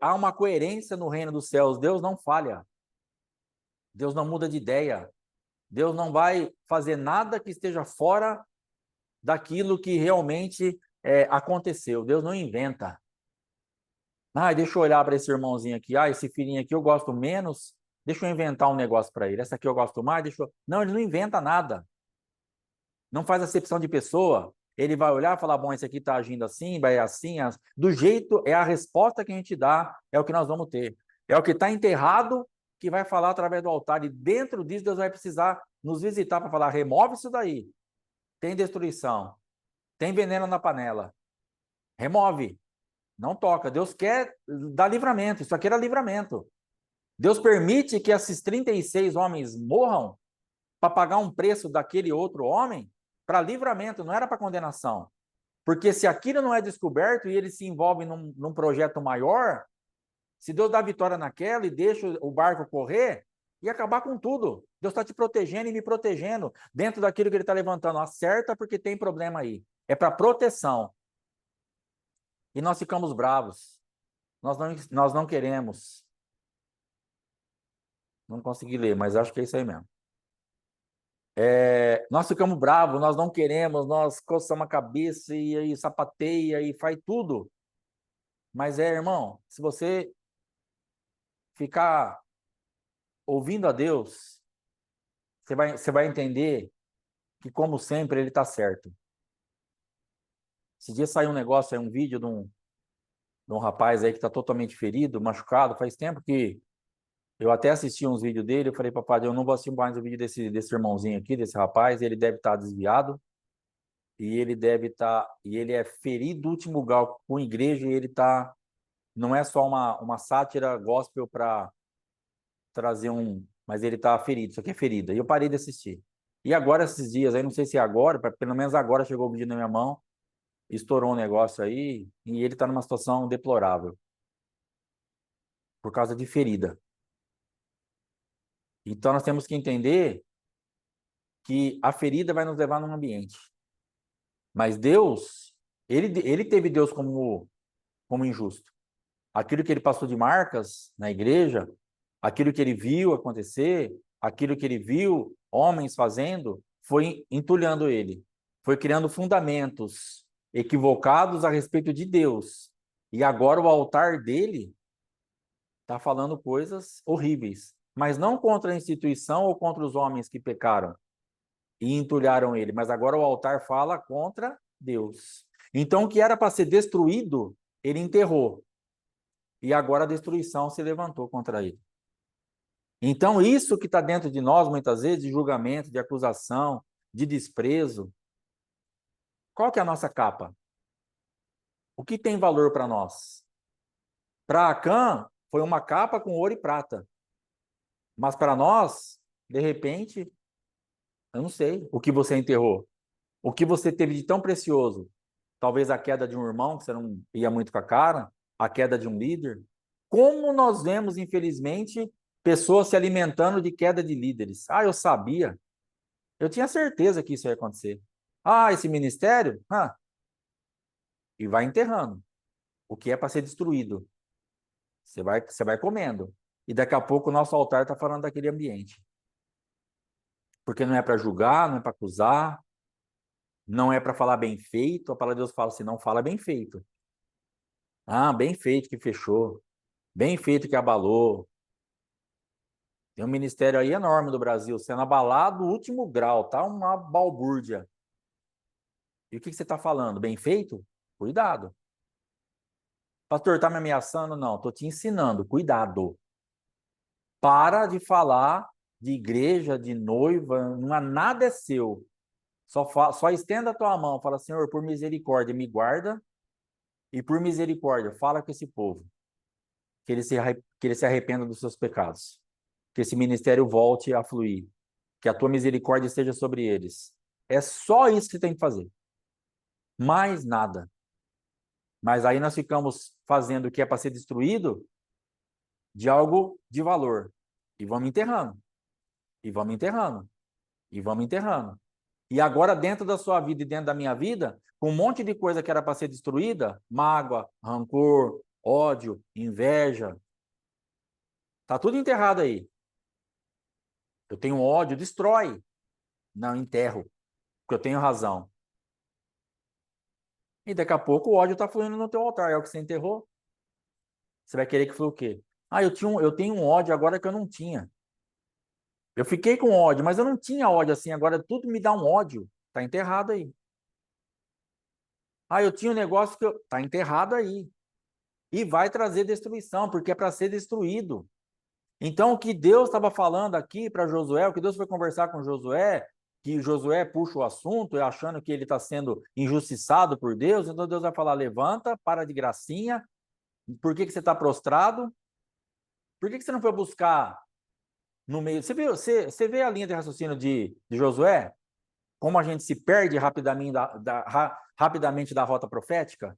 A: Há uma coerência no reino dos céus. Deus não falha. Deus não muda de ideia. Deus não vai fazer nada que esteja fora daquilo que realmente aconteceu. Deus não inventa. Deixa eu olhar para esse irmãozinho aqui. Esse filhinho aqui eu gosto menos. Deixa eu inventar um negócio para ele. Essa aqui eu gosto mais. Não, ele não inventa nada. Não faz acepção de pessoa. Ele vai olhar e falar, bom, esse aqui está agindo assim, vai assim. Do jeito, é a resposta que a gente dá, é o que nós vamos ter. É o que está enterrado que vai falar através do altar. E dentro disso, Deus vai precisar nos visitar para falar, remove isso daí. Tem destruição. Tem veneno na panela. Remove. Não toca. Deus quer dar livramento. Isso aqui era livramento. Deus permite que esses 36 homens morram para pagar um preço daquele outro homem para livramento, não era para condenação. Porque se aquilo não é descoberto e ele se envolve num projeto maior, se Deus dá vitória naquela e deixa o barco correr, ia acabar com tudo. Deus está te protegendo e me protegendo dentro daquilo que ele está levantando. Acerta porque tem problema aí. É para proteção. E nós ficamos bravos. Nós não queremos. Não consegui ler, mas acho que é isso aí mesmo. Nós ficamos bravos, nós não queremos, nós coçamos a cabeça e aí sapateia e faz tudo. Mas irmão, se você ficar ouvindo a Deus, você vai entender que, como sempre, ele está certo. Esse dia saiu um negócio, um vídeo de um rapaz aí que está totalmente ferido, machucado. Faz tempo que eu até assisti uns vídeos dele, eu falei, papai, eu não vou assistir mais o vídeo desse irmãozinho aqui, desse rapaz, ele deve estar desviado. e ele deve estar, e ele é ferido do último grau com a igreja, e ele está, não é só uma sátira gospel para trazer mas ele está ferido, isso aqui é ferida. E eu parei de assistir. E agora, esses dias aí, não sei se é agora, pelo menos agora chegou o vídeo na minha mão, estourou um negócio aí, e ele está numa situação deplorável, por causa de ferida. Então nós temos que entender que a ferida vai nos levar num ambiente. Mas Deus, ele teve Deus como injusto. Aquilo que ele passou de marcas na igreja, aquilo que ele viu acontecer, aquilo que ele viu homens fazendo, foi entulhando ele. Foi criando fundamentos equivocados a respeito de Deus. E agora o altar dele está falando coisas horríveis. Mas não contra a instituição ou contra os homens que pecaram e entulharam ele, mas agora o altar fala contra Deus. Então, o que era para ser destruído, ele enterrou. E agora a destruição se levantou contra ele. Então, isso que está dentro de nós, muitas vezes, de julgamento, de acusação, de desprezo, qual que é a nossa capa? O que tem valor para nós? Para Acã, foi uma capa com ouro e prata. Mas para nós, de repente, eu não sei o que você enterrou. O que você teve de tão precioso? Talvez a queda de um irmão, que você não ia muito com a cara, a queda de um líder. Como nós vemos, infelizmente, pessoas se alimentando de queda de líderes. Ah, eu sabia. Eu tinha certeza que isso ia acontecer. Ah, esse ministério? Ah. E vai enterrando. O que é para ser destruído. Você vai comendo. E daqui a pouco o nosso altar está falando daquele ambiente. Porque não é para julgar, não é para acusar, não é para falar bem feito. A palavra de Deus fala assim, não fala bem feito. Ah, bem feito que fechou. Bem feito que abalou. Tem um ministério aí enorme do Brasil sendo abalado no último grau, tá? Uma balbúrdia. E o que você está falando? Bem feito? Cuidado. Pastor, está me ameaçando? Não, estou te ensinando. Cuidado. Para de falar de igreja, de noiva, não há nada é seu. Só estenda a tua mão, fala, Senhor, por misericórdia, me guarda, e por misericórdia, fala com esse povo, que ele se arrependa dos seus pecados, que esse ministério volte a fluir, que a tua misericórdia esteja sobre eles. É só isso que você tem que fazer. Mais nada. Mas aí nós ficamos fazendo o que é para ser destruído de algo de valor. E vamos enterrando. E vamos enterrando. E vamos enterrando. E agora, dentro da sua vida e dentro da minha vida, com um monte de coisa que era para ser destruída, mágoa, rancor, ódio, inveja, tá tudo enterrado aí. Eu tenho ódio, destrói. Não, enterro, porque eu tenho razão. E daqui a pouco o ódio está fluindo no teu altar, é o que você enterrou. Você vai querer que flua o quê? Ah, eu tenho um ódio agora que eu não tinha. Eu fiquei com ódio, mas eu não tinha ódio assim, agora tudo me dá um ódio. Está enterrado aí. Ah, eu tinha um negócio que está enterrado aí. E vai trazer destruição, porque é para ser destruído. Então, o que Deus estava falando aqui para Josué, o que Deus foi conversar com Josué, que Josué puxa o assunto, achando que ele está sendo injustiçado por Deus, então Deus vai falar, levanta, para de gracinha, por que você está prostrado? Por que você não foi buscar no meio? Você vê a linha de raciocínio de Josué? Como a gente se perde rapidamente da rota profética?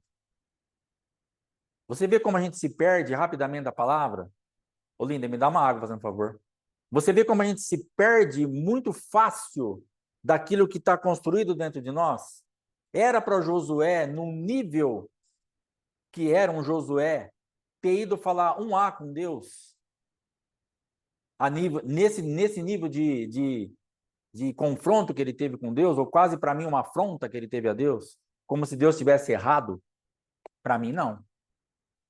A: Você vê como a gente se perde rapidamente da palavra? Ô, Linda, me dá uma água, fazendo um favor. Você vê como a gente se perde muito fácil daquilo que está construído dentro de nós? Era para Josué, num nível que era um Josué, ter ido falar um A com Deus, nesse nível de confronto que ele teve com Deus, ou quase para mim uma afronta que ele teve a Deus, como se Deus tivesse errado. Para mim, não.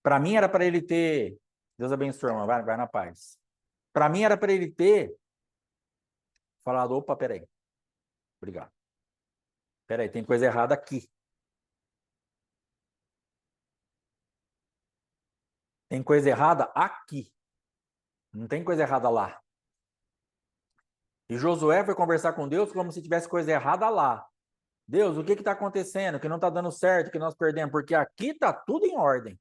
A: Para mim era para ele ter, Deus abençoe, irmão, vai na paz. Para mim era para ele ter falado, opa, peraí, obrigado. Peraí, tem coisa errada aqui. Tem coisa errada aqui. Não tem coisa errada lá. E Josué foi conversar com Deus como se tivesse coisa errada lá. Deus, o que está acontecendo? Que não está dando certo, que nós perdemos? Porque aqui está tudo em ordem.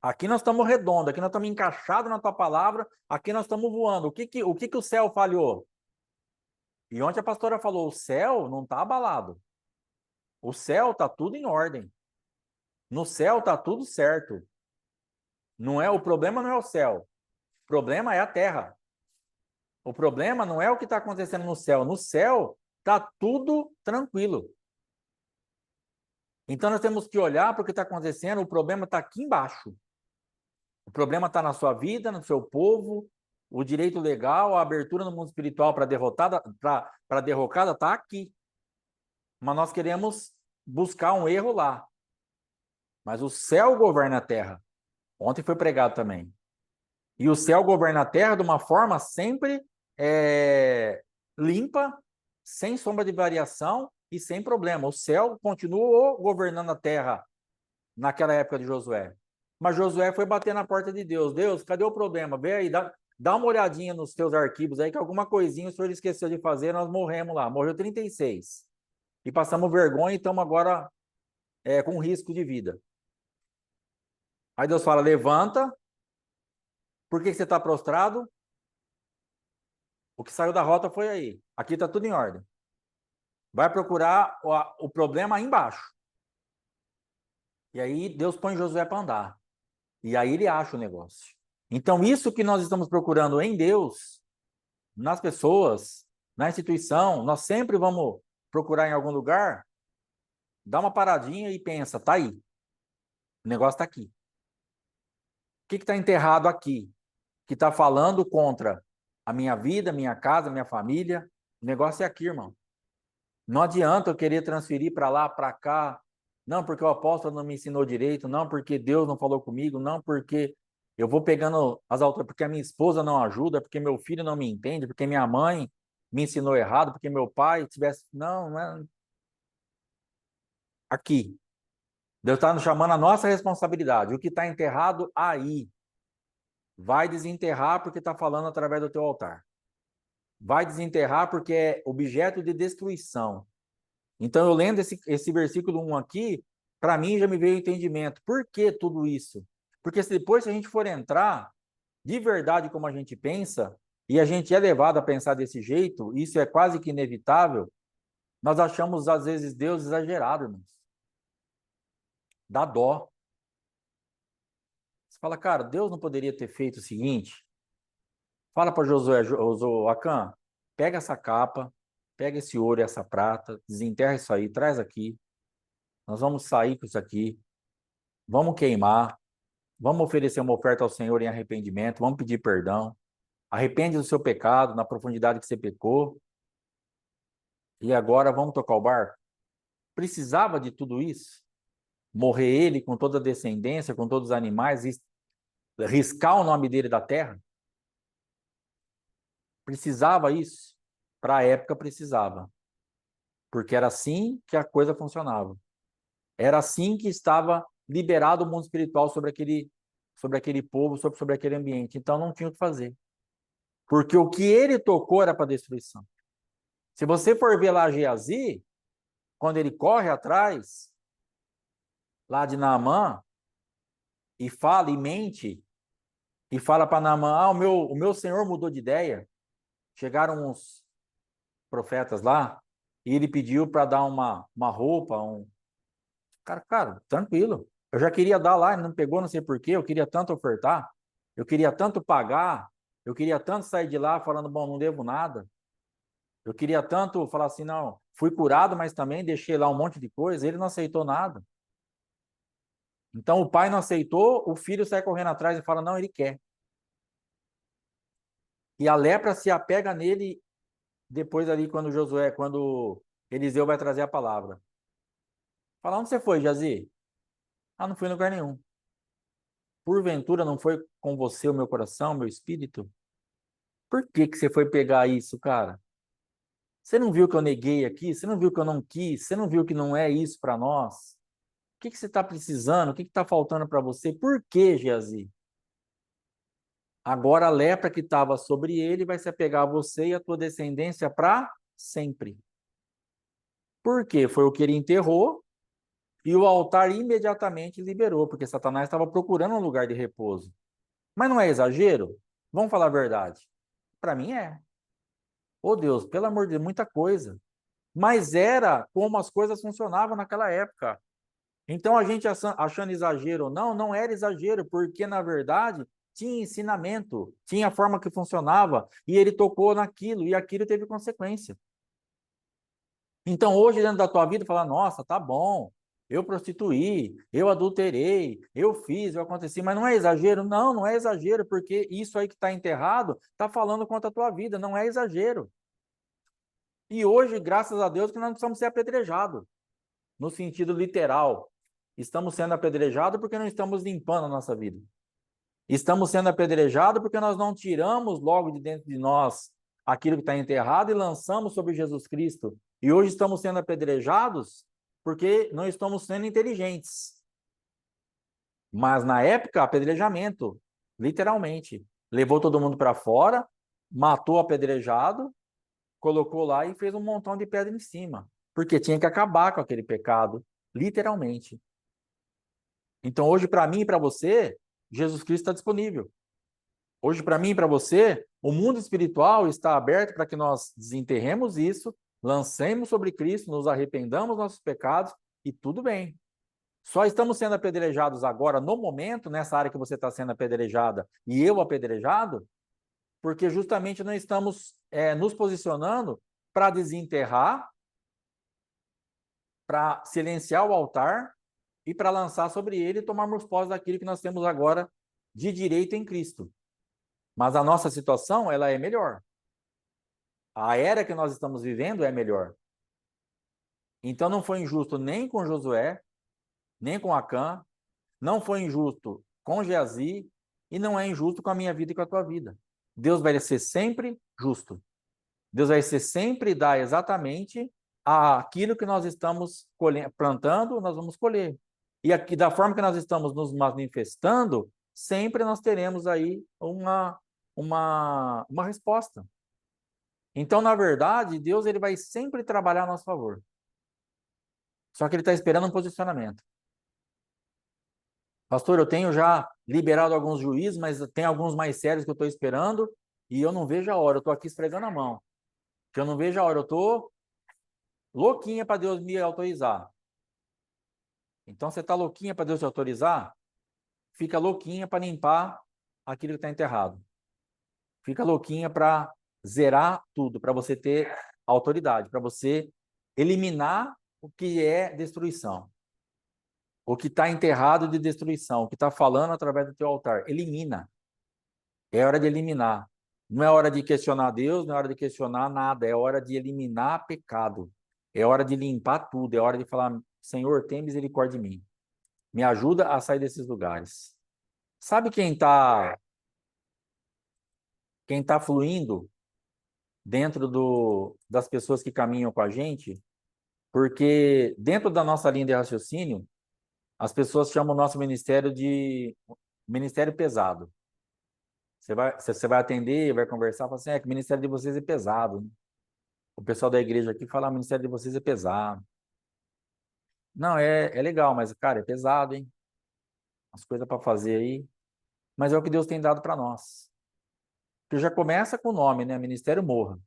A: Aqui nós estamos redondos, aqui nós estamos encaixados na tua palavra, aqui nós estamos voando. O que o céu falhou? E ontem a pastora falou, o céu não está abalado. O céu está tudo em ordem. No céu está tudo certo. O problema não é o céu. O problema é a terra. O problema não é o que está acontecendo no céu. No céu está tudo tranquilo. Então nós temos que olhar para o que está acontecendo. O problema está aqui embaixo. O problema está na sua vida, no seu povo. O direito legal, a abertura no mundo espiritual para a derrocada está aqui. Mas nós queremos buscar um erro lá. Mas o céu governa a terra. Ontem foi pregado também. E o céu governa a terra de uma forma sempre limpa, sem sombra de variação e sem problema. O céu continuou governando a terra naquela época de Josué. Mas Josué foi bater na porta de Deus. Deus, cadê o problema? Vê aí, dá uma olhadinha nos teus arquivos aí, que alguma coisinha o senhor esqueceu de fazer, nós morremos lá. Morreu 36. E passamos vergonha e estamos agora com risco de vida. Aí Deus fala, levanta. Por que você está prostrado? O que saiu da rota foi aí. Aqui está tudo em ordem. Vai procurar o problema aí embaixo. E aí Deus põe Josué para andar. E aí ele acha o negócio. Então, isso que nós estamos procurando em Deus, nas pessoas, na instituição, nós sempre vamos procurar em algum lugar, dá uma paradinha e pensa, tá aí. O negócio está aqui. O que está enterrado aqui? Que está falando contra a minha vida, minha casa, minha família? O negócio é aqui, irmão. Não adianta eu querer transferir para lá, para cá. Não, porque o apóstolo não me ensinou direito. Não, porque Deus não falou comigo. Não, porque eu vou pegando as autoridades. Porque a minha esposa não ajuda. Porque meu filho não me entende. Porque minha mãe me ensinou errado. Porque meu pai tivesse... Não, não é... Aqui. Deus está nos chamando a nossa responsabilidade. O que está enterrado aí. Vai desenterrar porque está falando através do teu altar. Vai desenterrar porque é objeto de destruição. Então, eu lendo esse versículo 1 aqui, para mim já me veio o entendimento. Por que tudo isso? Porque se depois a gente for entrar de verdade como a gente pensa, e a gente é levado a pensar desse jeito, isso é quase que inevitável, nós achamos às vezes Deus exagerado, irmãos. Dá dó. Você fala, cara, Deus não poderia ter feito o seguinte? Fala para Josué, Acã, pega essa capa, pega esse ouro e essa prata, desenterra isso aí, traz aqui. Nós vamos sair com isso aqui, vamos queimar, vamos oferecer uma oferta ao Senhor em arrependimento, vamos pedir perdão. Arrepende do seu pecado, na profundidade que você pecou. E agora vamos tocar o barco? Precisava de tudo isso? Morrer ele com toda a descendência, com todos os animais, e riscar o nome dele da terra? Precisava isso? Para a época precisava. Porque era assim que a coisa funcionava. Era assim que estava liberado o mundo espiritual sobre aquele povo, sobre aquele ambiente. Então não tinha o que fazer. Porque o que ele tocou era para destruição. Se você for ver lá Geazi, quando ele corre atrás, lá de Naamã, e fala e mente, e fala para Naamã, o meu senhor mudou de ideia. Chegaram uns profetas lá, e ele pediu para dar uma roupa, Cara, tranquilo. Eu já queria dar lá, ele não pegou, não sei por quê, eu queria tanto ofertar, eu queria tanto pagar, eu queria tanto sair de lá falando, bom, não devo nada. Eu queria tanto falar assim, não, fui curado, mas também deixei lá um monte de coisa, ele não aceitou nada. Então o pai não aceitou, o filho sai correndo atrás e fala, não, ele quer. E a lepra se apega nele depois ali quando Eliseu vai trazer a palavra. Fala, onde você foi, Jazi? Ah, não fui em lugar nenhum. Porventura não foi com você o meu coração, meu espírito? Por que você foi pegar isso, cara? Você não viu que eu neguei aqui? Você não viu que eu não quis? Você não viu que não é isso para nós? O que você está precisando? O que está faltando para você? Por que, Geazi? Agora a lepra que estava sobre ele vai se apegar a você e a tua descendência para sempre. Por quê? Foi o que ele enterrou e o altar imediatamente liberou, porque Satanás estava procurando um lugar de repouso. Mas não é exagero? Vamos falar a verdade. Para mim é. Oh Deus, pelo amor de Deus, muita coisa. Mas era como as coisas funcionavam naquela época. Então a gente achando exagero ou não, não era exagero, porque na verdade tinha ensinamento, tinha a forma que funcionava, e ele tocou naquilo, e aquilo teve consequência. Então hoje dentro da tua vida, falar, nossa, tá bom, eu prostituí, eu adulterei, eu fiz, eu aconteci, mas não é exagero? Não, não é exagero, porque isso aí que está enterrado está falando contra a tua vida, não é exagero. E hoje, graças a Deus, que nós não precisamos ser apedrejados, no sentido literal. Estamos sendo apedrejados porque não estamos limpando a nossa vida. Estamos sendo apedrejados porque nós não tiramos logo de dentro de nós aquilo que está enterrado e lançamos sobre Jesus Cristo. E hoje estamos sendo apedrejados porque não estamos sendo inteligentes. Mas na época, apedrejamento, literalmente. Levou todo mundo para fora, matou o apedrejado, colocou lá e fez um montão de pedra em cima. Porque tinha que acabar com aquele pecado, literalmente. Então, hoje, para mim e para você, Jesus Cristo está disponível. Hoje, para mim e para você, o mundo espiritual está aberto para que nós desenterremos isso, lancemos sobre Cristo, nos arrependamos dos nossos pecados e tudo bem. Só estamos sendo apedrejados agora, no momento, nessa área que você está sendo apedrejada e eu apedrejado, porque justamente não estamos nos posicionando para desenterrar, para silenciar o altar e para lançar sobre ele e tomarmos posse daquilo que nós temos agora de direito em Cristo. Mas a nossa situação, ela é melhor. A era que nós estamos vivendo é melhor. Então não foi injusto nem com Josué, nem com Acã, não foi injusto com Geazi e não é injusto com a minha vida e com a tua vida. Deus vai ser sempre justo. Deus vai ser sempre dar exatamente aquilo que nós estamos plantando, nós vamos colher. E aqui, da forma que nós estamos nos manifestando, sempre nós teremos aí uma resposta. Então, na verdade, Deus ele vai sempre trabalhar a nosso favor. Só que ele está esperando um posicionamento. Pastor, eu tenho já liberado alguns juízes, mas tem alguns mais sérios que eu estou esperando e eu não vejo a hora. Eu estou aqui esfregando a mão. Que eu não vejo a hora. Eu estou louquinha para Deus me autorizar. Então, você está louquinha para Deus te autorizar? Fica louquinha para limpar aquilo que está enterrado. Fica louquinha para zerar tudo, para você ter autoridade, para você eliminar o que é destruição. O que está enterrado de destruição, o que está falando através do teu altar. Elimina. É hora de eliminar. Não é hora de questionar Deus, não é hora de questionar nada, é hora de eliminar pecado. É hora de limpar tudo, é hora de falar, Senhor, tem misericórdia de mim. Me ajuda a sair desses lugares. Sabe quem tá fluindo dentro das pessoas que caminham com a gente? Porque dentro da nossa linha de raciocínio, as pessoas chamam o nosso ministério de ministério pesado. Você vai atender, vai conversar, fala assim, que o ministério de vocês é pesado, né? O pessoal da igreja aqui fala, o ministério de vocês é pesado. Não, é legal, mas, cara, é pesado, hein? As coisas para fazer aí. Mas é o que Deus tem dado para nós. Porque já começa com o nome, né? Ministério Morra.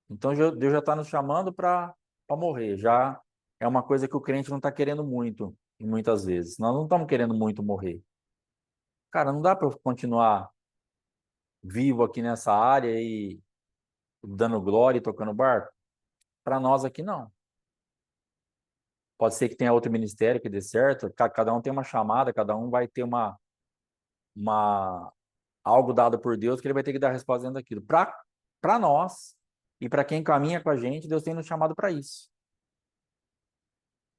A: Então Deus já está nos chamando para morrer. Já é uma coisa que o crente não está querendo muito, e muitas vezes. Nós não estamos querendo muito morrer. Cara, não dá para eu continuar vivo aqui nessa área e dando glória e tocando barco? Para nós aqui, não. Pode ser que tenha outro ministério que dê certo, cada um tem uma chamada, cada um vai ter uma algo dado por Deus que ele vai ter que dar resposta dentro daquilo. Para nós e para quem caminha com a gente, Deus tem nos chamado para isso.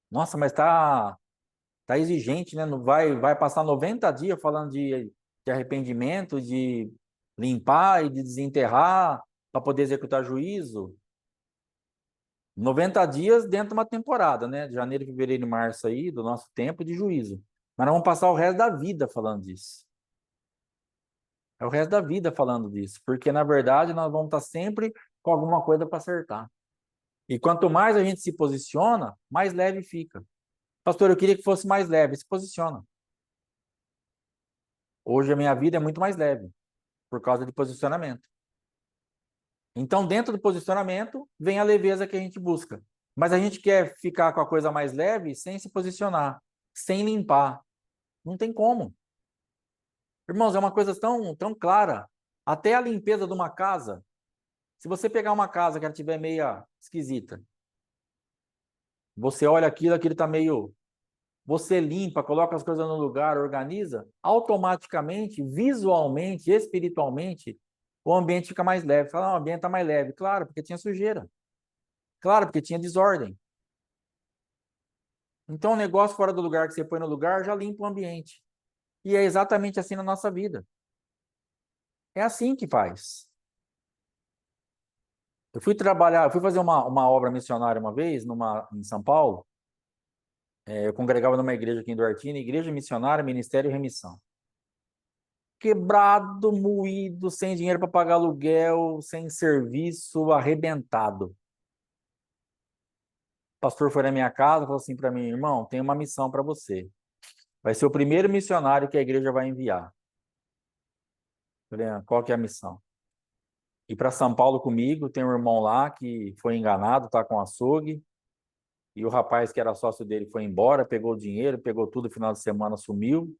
A: Nossa, mas tá exigente, né? Não vai passar 90 dias falando de arrependimento, de limpar e de desenterrar para poder executar juízo. 90 dias dentro de uma temporada, né? De janeiro, fevereiro e março aí, do nosso tempo de juízo. Mas nós vamos passar o resto da vida falando disso. É o resto da vida falando disso. Porque, na verdade, nós vamos estar sempre com alguma coisa para acertar. E quanto mais a gente se posiciona, mais leve fica. Pastor, eu queria que fosse mais leve. Se posiciona. Hoje a minha vida é muito mais leve, por causa de posicionamento. Então, dentro do posicionamento, vem a leveza que a gente busca. Mas a gente quer ficar com a coisa mais leve sem se posicionar, sem limpar. Não tem como. Irmãos, é uma coisa tão clara. Até a limpeza de uma casa. Se você pegar uma casa que ela estiver meia esquisita, você olha aquilo, aquilo está meio. Você limpa, coloca as coisas no lugar, organiza, automaticamente, visualmente, espiritualmente, o ambiente fica mais leve. Fala, não, o ambiente está mais leve. Claro, porque tinha sujeira. Claro, porque tinha desordem. Então, o negócio fora do lugar que você põe no lugar já limpa o ambiente. E é exatamente assim na nossa vida. É assim que faz. Eu fui trabalhar, eu fui fazer uma obra missionária uma vez, em São Paulo. Eu congregava numa igreja aqui em Duartina, Igreja Missionária, Ministério e Remissão. Quebrado, moído, sem dinheiro para pagar aluguel, sem serviço, arrebentado. O pastor foi na minha casa e falou assim para mim, irmão, tem uma missão para você. Vai ser o primeiro missionário que a igreja vai enviar. Eu falei, qual que é a missão? Ir para São Paulo comigo, tem um irmão lá que foi enganado, tá com açougue, e o rapaz que era sócio dele foi embora, pegou o dinheiro, pegou tudo, no final de semana sumiu,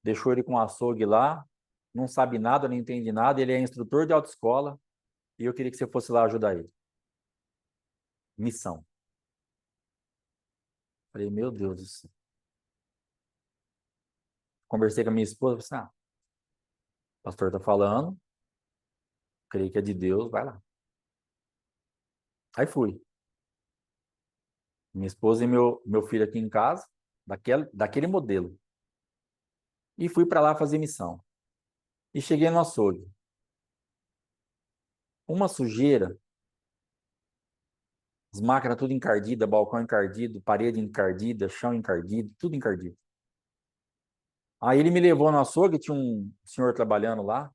A: deixou ele com o açougue lá, não sabe nada, não entende nada, ele é instrutor de autoescola, e eu queria que você fosse lá ajudar ele. Missão. Falei, meu Deus do céu. Conversei com a minha esposa, falei assim, o pastor tá falando, creio que é de Deus, vai lá. Aí fui. Minha esposa e meu filho aqui em casa, daquele modelo. E fui para lá fazer missão. E cheguei no açougue. Uma sujeira, as máquinas tudo encardida, balcão encardido, parede encardida, chão encardido, tudo encardido. Aí ele me levou no açougue, tinha um senhor trabalhando lá,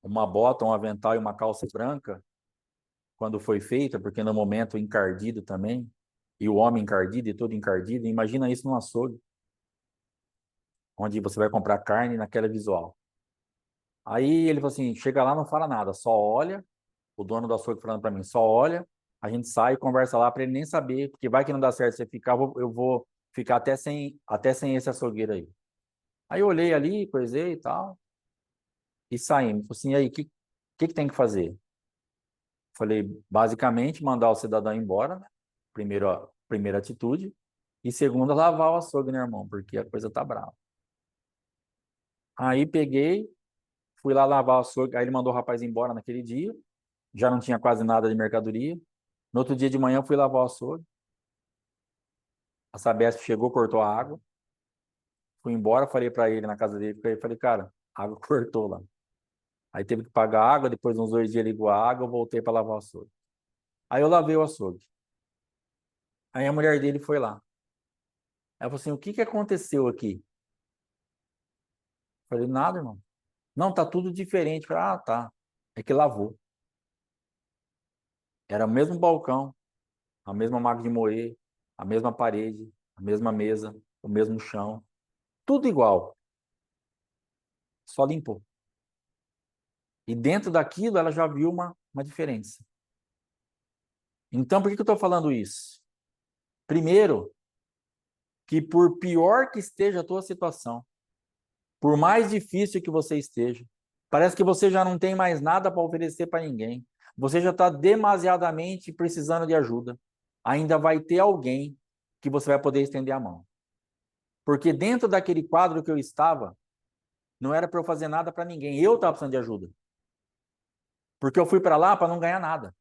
A: uma bota, um avental e uma calça branca, quando foi feita, porque no momento encardido também, e o homem encardido e todo encardido, imagina isso no açougue, onde você vai comprar carne naquela visual. Aí ele falou assim, chega lá, não fala nada, só olha, o dono do açougue falando para mim, só olha, a gente sai e conversa lá para ele nem saber, porque vai que não dá certo você ficar, eu vou ficar até sem esse açougueiro aí. Aí eu olhei ali, coisei e tal, e saímos. Falei assim, e aí, o que tem que fazer? Falei, basicamente, mandar o cidadão embora, né? Primeira atitude. E segunda, lavar o açougue, né, irmão? Porque a coisa tá brava. Aí peguei, fui lá lavar o açougue. Aí ele mandou o rapaz embora naquele dia. Já não tinha quase nada de mercadoria. No outro dia de manhã, eu fui lavar o açougue. A Sabesp chegou, cortou a água. Fui embora, falei para ele na casa dele. Falei, cara, a água cortou lá. Aí teve que pagar a água. Depois, uns 2 dias, ligou a água. Eu voltei para lavar o açougue. Aí eu lavei o açougue. Aí a mulher dele foi lá. Aí eu falei assim, o que aconteceu aqui? Falei, nada, irmão. Não, tá tudo diferente. Falei, tá. É que lavou. Era o mesmo balcão, a mesma máquina de moer, a mesma parede, a mesma mesa, o mesmo chão. Tudo igual. Só limpou. E dentro daquilo ela já viu uma diferença. Então, por que eu estou falando isso? Primeiro, que por pior que esteja a tua situação, por mais difícil que você esteja, parece que você já não tem mais nada para oferecer para ninguém. Você já está demasiadamente precisando de ajuda. Ainda vai ter alguém que você vai poder estender a mão. Porque dentro daquele quadro que eu estava, não era para eu fazer nada para ninguém. Eu estava precisando de ajuda. Porque eu fui para lá para não ganhar nada.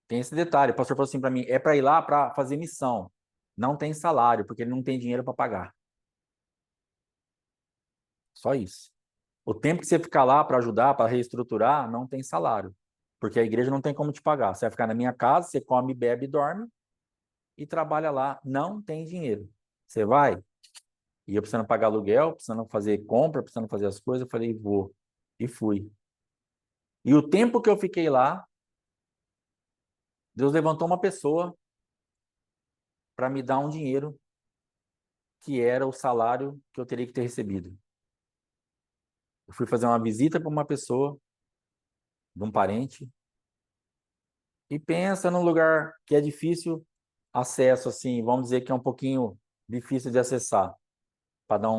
A: Tem esse detalhe. O pastor falou assim para mim: é para ir lá para fazer missão. Não tem salário, porque ele não tem dinheiro para pagar. Só isso. O tempo que você ficar lá para ajudar, para reestruturar, não tem salário. Porque a igreja não tem como te pagar. Você vai ficar na minha casa, você come, bebe, dorme e trabalha lá. Não tem dinheiro. Você vai? E eu precisando pagar aluguel, precisando fazer compra, precisando fazer as coisas. Eu falei, vou. E fui. E o tempo que eu fiquei lá, Deus levantou uma pessoa para me dar um dinheiro que era o salário que eu teria que ter recebido. Eu fui fazer uma visita para uma pessoa, de um parente, e pensa num lugar que é difícil acesso, assim, vamos dizer que é um pouquinho difícil de acessar, para dar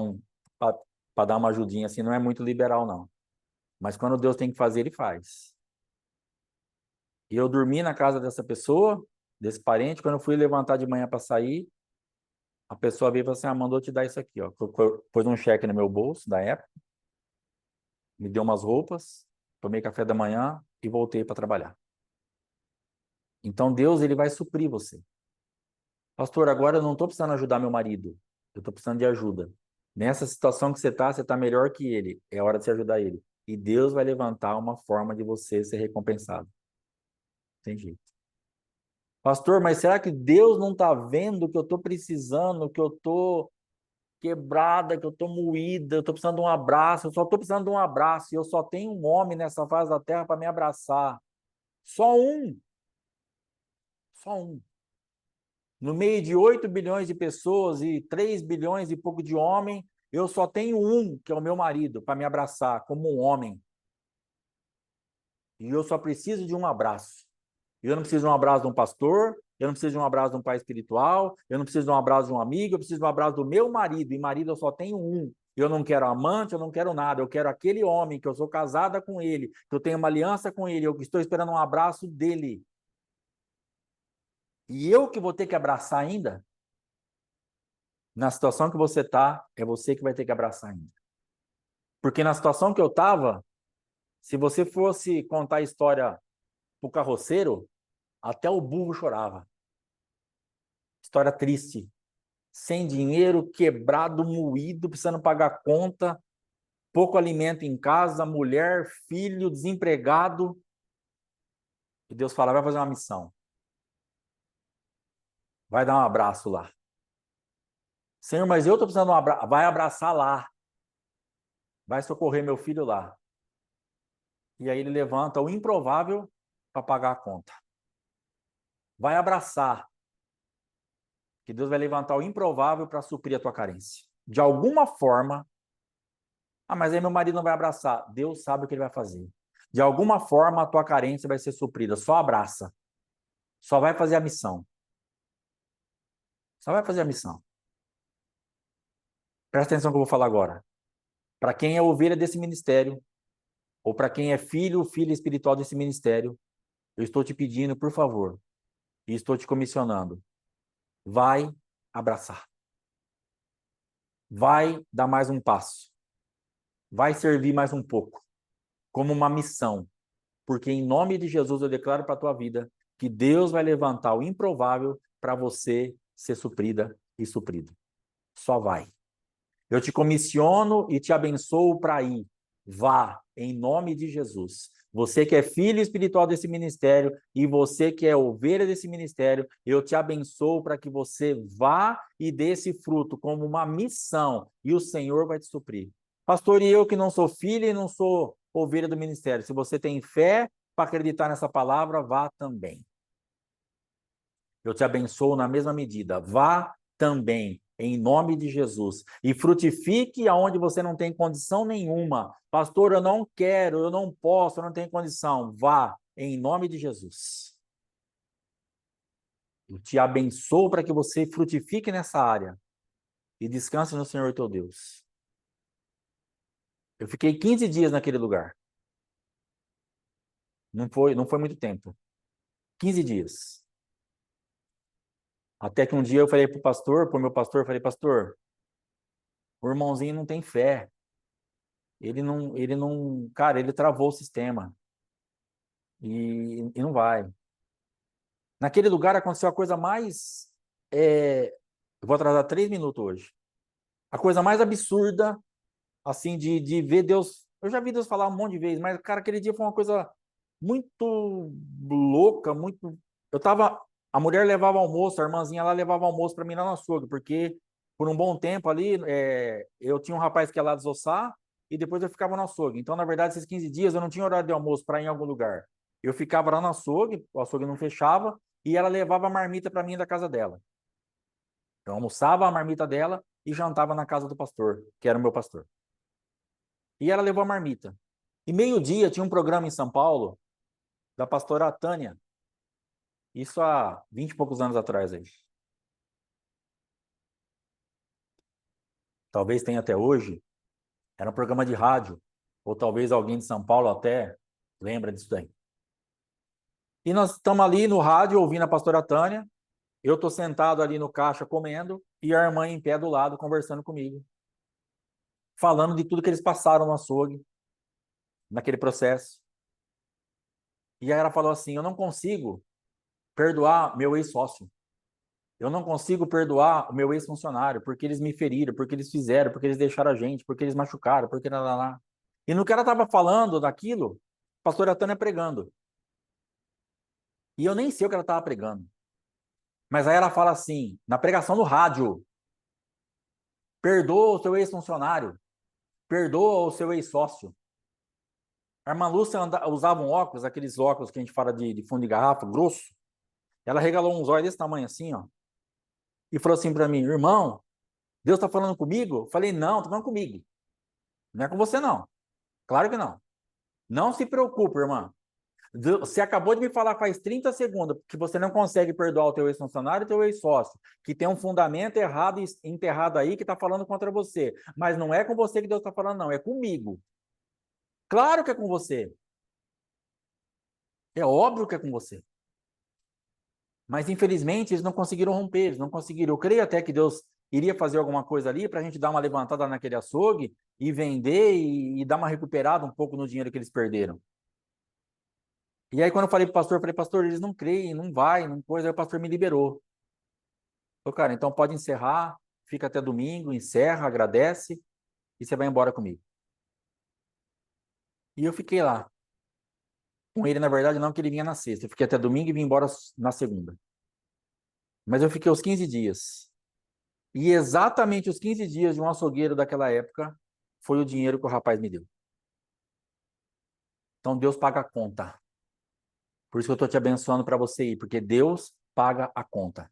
A: para dar uma ajudinha, assim, não é muito liberal, não. Mas quando Deus tem que fazer, ele faz. E eu dormi na casa dessa pessoa, desse parente, quando eu fui levantar de manhã para sair, a pessoa veio e falou assim, mandou te dar isso aqui, ó. Pôs um cheque no meu bolso, da época, me deu umas roupas, tomei café da manhã e voltei para trabalhar. Então Deus, ele vai suprir você. Pastor, agora eu não estou precisando ajudar meu marido, eu estou precisando de ajuda. Nessa situação que você está melhor que ele, é hora de você ajudar ele. E Deus vai levantar uma forma de você ser recompensado. Tem jeito. Pastor, mas será que Deus não está vendo que eu estou precisando, que eu estou quebrada, que eu estou moída, eu estou precisando de um abraço, eu só estou precisando de um abraço, e eu só tenho um homem nessa face da terra para me abraçar. Só um. Só um. No meio de 8 bilhões de pessoas e 3 bilhões e pouco de homens, eu só tenho um, que é o meu marido, para me abraçar como um homem. E eu só preciso de um abraço. Eu não preciso de um abraço de um pastor, eu não preciso de um abraço de um pai espiritual, eu não preciso de um abraço de um amigo, eu preciso de um abraço do meu marido. E marido eu só tenho um. Eu não quero amante, eu não quero nada. Eu quero aquele homem que eu sou casada com ele, que eu tenho uma aliança com ele, eu estou esperando um abraço dele. E eu que vou ter que abraçar ainda? Na situação que você está, é você que vai ter que abraçar ainda. Porque na situação que eu estava, se você fosse contar a história para o carroceiro, até o burro chorava. História triste. Sem dinheiro, quebrado, moído, precisando pagar conta, pouco alimento em casa, mulher, filho, desempregado. E Deus fala, vai fazer uma missão. Vai dar um abraço lá. Senhor, mas eu estou precisando de um abraço. Vai abraçar lá. Vai socorrer meu filho lá. E aí ele levanta o improvável para pagar a conta. Vai abraçar. Que Deus vai levantar o improvável para suprir a tua carência. De alguma forma, mas aí meu marido não vai abraçar. Deus sabe o que ele vai fazer. De alguma forma, a tua carência vai ser suprida. Só abraça. Só vai fazer a missão. Só vai fazer a missão. Presta atenção no que eu vou falar agora. Para quem é ovelha desse ministério, ou para quem é filho ou filha espiritual desse ministério, eu estou te pedindo, por favor, e estou te comissionando. Vai abraçar. Vai dar mais um passo. Vai servir mais um pouco. Como uma missão. Porque em nome de Jesus eu declaro para a tua vida que Deus vai levantar o improvável para você ser suprida e suprido. Só vai. Eu te comissiono e te abençoo para ir. Vá, em nome de Jesus. Você que é filho espiritual desse ministério e você que é ovelha desse ministério, eu te abençoo para que você vá e dê esse fruto como uma missão e o Senhor vai te suprir. Pastor, e eu que não sou filho e não sou ovelha do ministério, se você tem fé para acreditar nessa palavra, vá também. Eu te abençoo na mesma medida. Vá também, em nome de Jesus. E frutifique aonde você não tem condição nenhuma. Pastor, eu não quero, eu não posso, eu não tenho condição. Vá, em nome de Jesus. Eu te abençoo para que você frutifique nessa área. E descanse no Senhor teu Deus. Eu fiquei 15 dias naquele lugar. Não foi muito tempo. 15 dias. Até que um dia eu falei para o pastor, para o meu pastor, eu falei, pastor, o irmãozinho não tem fé. Cara, ele travou o sistema. E não vai. Naquele lugar aconteceu a coisa mais. Eu vou atrasar 3 minutos hoje. A coisa mais absurda, assim, de ver Deus. Eu já vi Deus falar um monte de vezes, mas, cara, aquele dia foi uma coisa muito louca, muito. Eu tava. A mulher levava almoço, a irmãzinha lá levava almoço para mim lá no açougue, porque por um bom tempo ali, eu tinha um rapaz que ia lá desossar e depois eu ficava no açougue. Então, na verdade, esses 15 dias eu não tinha horário de almoço para ir em algum lugar. Eu ficava lá no açougue, o açougue não fechava, e ela levava a marmita para mim da casa dela. Eu almoçava a marmita dela e jantava na casa do pastor, que era o meu pastor. E ela levou a marmita. E meio-dia tinha um programa em São Paulo da pastora Tânia. Isso há 20 e poucos anos atrás aí. Talvez tenha até hoje. Era um programa de rádio. Ou talvez alguém de São Paulo até lembra disso daí. E nós estamos ali no rádio ouvindo a pastora Tânia. Eu estou sentado ali no caixa comendo e a irmã em pé do lado conversando comigo. Falando de tudo que eles passaram no açougue, naquele processo. E aí ela falou assim, eu não consigo perdoar meu ex-sócio. Eu não consigo perdoar o meu ex-funcionário, porque eles me feriram, porque eles fizeram, porque eles deixaram a gente, porque eles machucaram, porque lá. E no que ela estava falando daquilo, a pastora Tânia pregando. E eu nem sei o que ela estava pregando. Mas aí ela fala assim, na pregação do rádio, perdoa o seu ex-funcionário, perdoa o seu ex-sócio. A irmã Lúcia usava um óculos, aqueles óculos que a gente fala de fundo de garrafa, grosso. Ela regalou uns olhos desse tamanho assim, ó. E falou assim para mim, irmão, Deus está falando comigo? Eu falei, não, está falando comigo. Não é com você, não. Claro que não. Não se preocupe, irmã. Você acabou de me falar faz 30 segundos que você não consegue perdoar o teu ex-funcionário e o teu ex-sócio, que tem um fundamento errado e enterrado aí que está falando contra você. Mas não é com você que Deus está falando, não. É comigo. Claro que é com você. É óbvio que é com você. Mas, infelizmente, eles não conseguiram romper, eles não conseguiram. Eu creio até que Deus iria fazer alguma coisa ali para a gente dar uma levantada naquele açougue e vender e dar uma recuperada um pouco no dinheiro que eles perderam. E aí, quando eu falei para o pastor, eu falei, pastor, eles não creem, não vai, não coisa. Aí o pastor me liberou. Falei, cara, então pode encerrar, fica até domingo, encerra, agradece e você vai embora comigo. E eu fiquei lá. Com ele, na verdade, não, que ele vinha na sexta. Eu fiquei até domingo e vim embora na segunda. Mas eu fiquei os 15 dias. E exatamente os 15 dias de um açougueiro daquela época foi o dinheiro que o rapaz me deu. Então Deus paga a conta. Por isso que eu estou te abençoando para você ir, porque Deus paga a conta.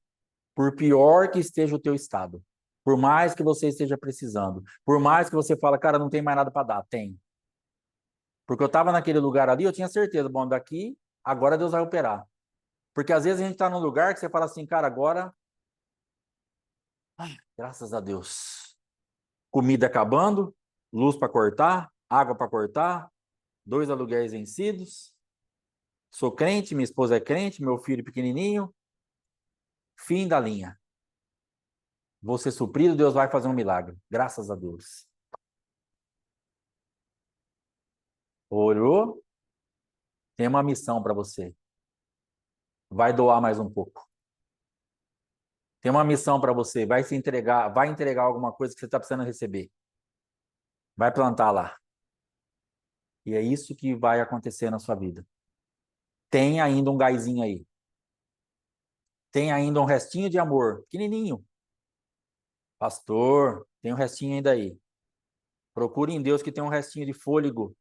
A: Por pior que esteja o teu estado, por mais que você esteja precisando, por mais que você fala, cara, não tem mais nada para dar, tem. Porque eu estava naquele lugar ali, eu tinha certeza, bom, daqui, agora Deus vai operar. Porque às vezes a gente está num lugar que você fala assim, cara, agora, ai, graças a Deus. Comida acabando, luz para cortar, água para cortar, 2 aluguéis vencidos. Sou crente, minha esposa é crente, meu filho pequenininho. Fim da linha. Vou ser suprido, Deus vai fazer um milagre. Graças a Deus. Orou, tem uma missão para você. Vai doar mais um pouco. Tem uma missão para você. Vai se entregar, vai entregar alguma coisa que você está precisando receber. Vai plantar lá. E é isso que vai acontecer na sua vida. Tem ainda um gásinho aí. Tem ainda um restinho de amor, pequenininho. Pastor, tem um restinho ainda aí. Procure em Deus que tem um restinho de fôlego,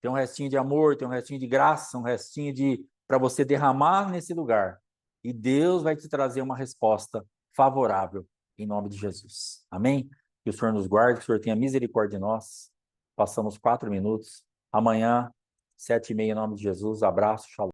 A: tem um restinho de amor, tem um restinho de graça, um restinho de para você derramar nesse lugar. E Deus vai te trazer uma resposta favorável em nome de Jesus. Amém? Que o Senhor nos guarde, que o Senhor tenha misericórdia de nós. Passamos 4 minutos. Amanhã, 7h30, em nome de Jesus. Abraço, shalom.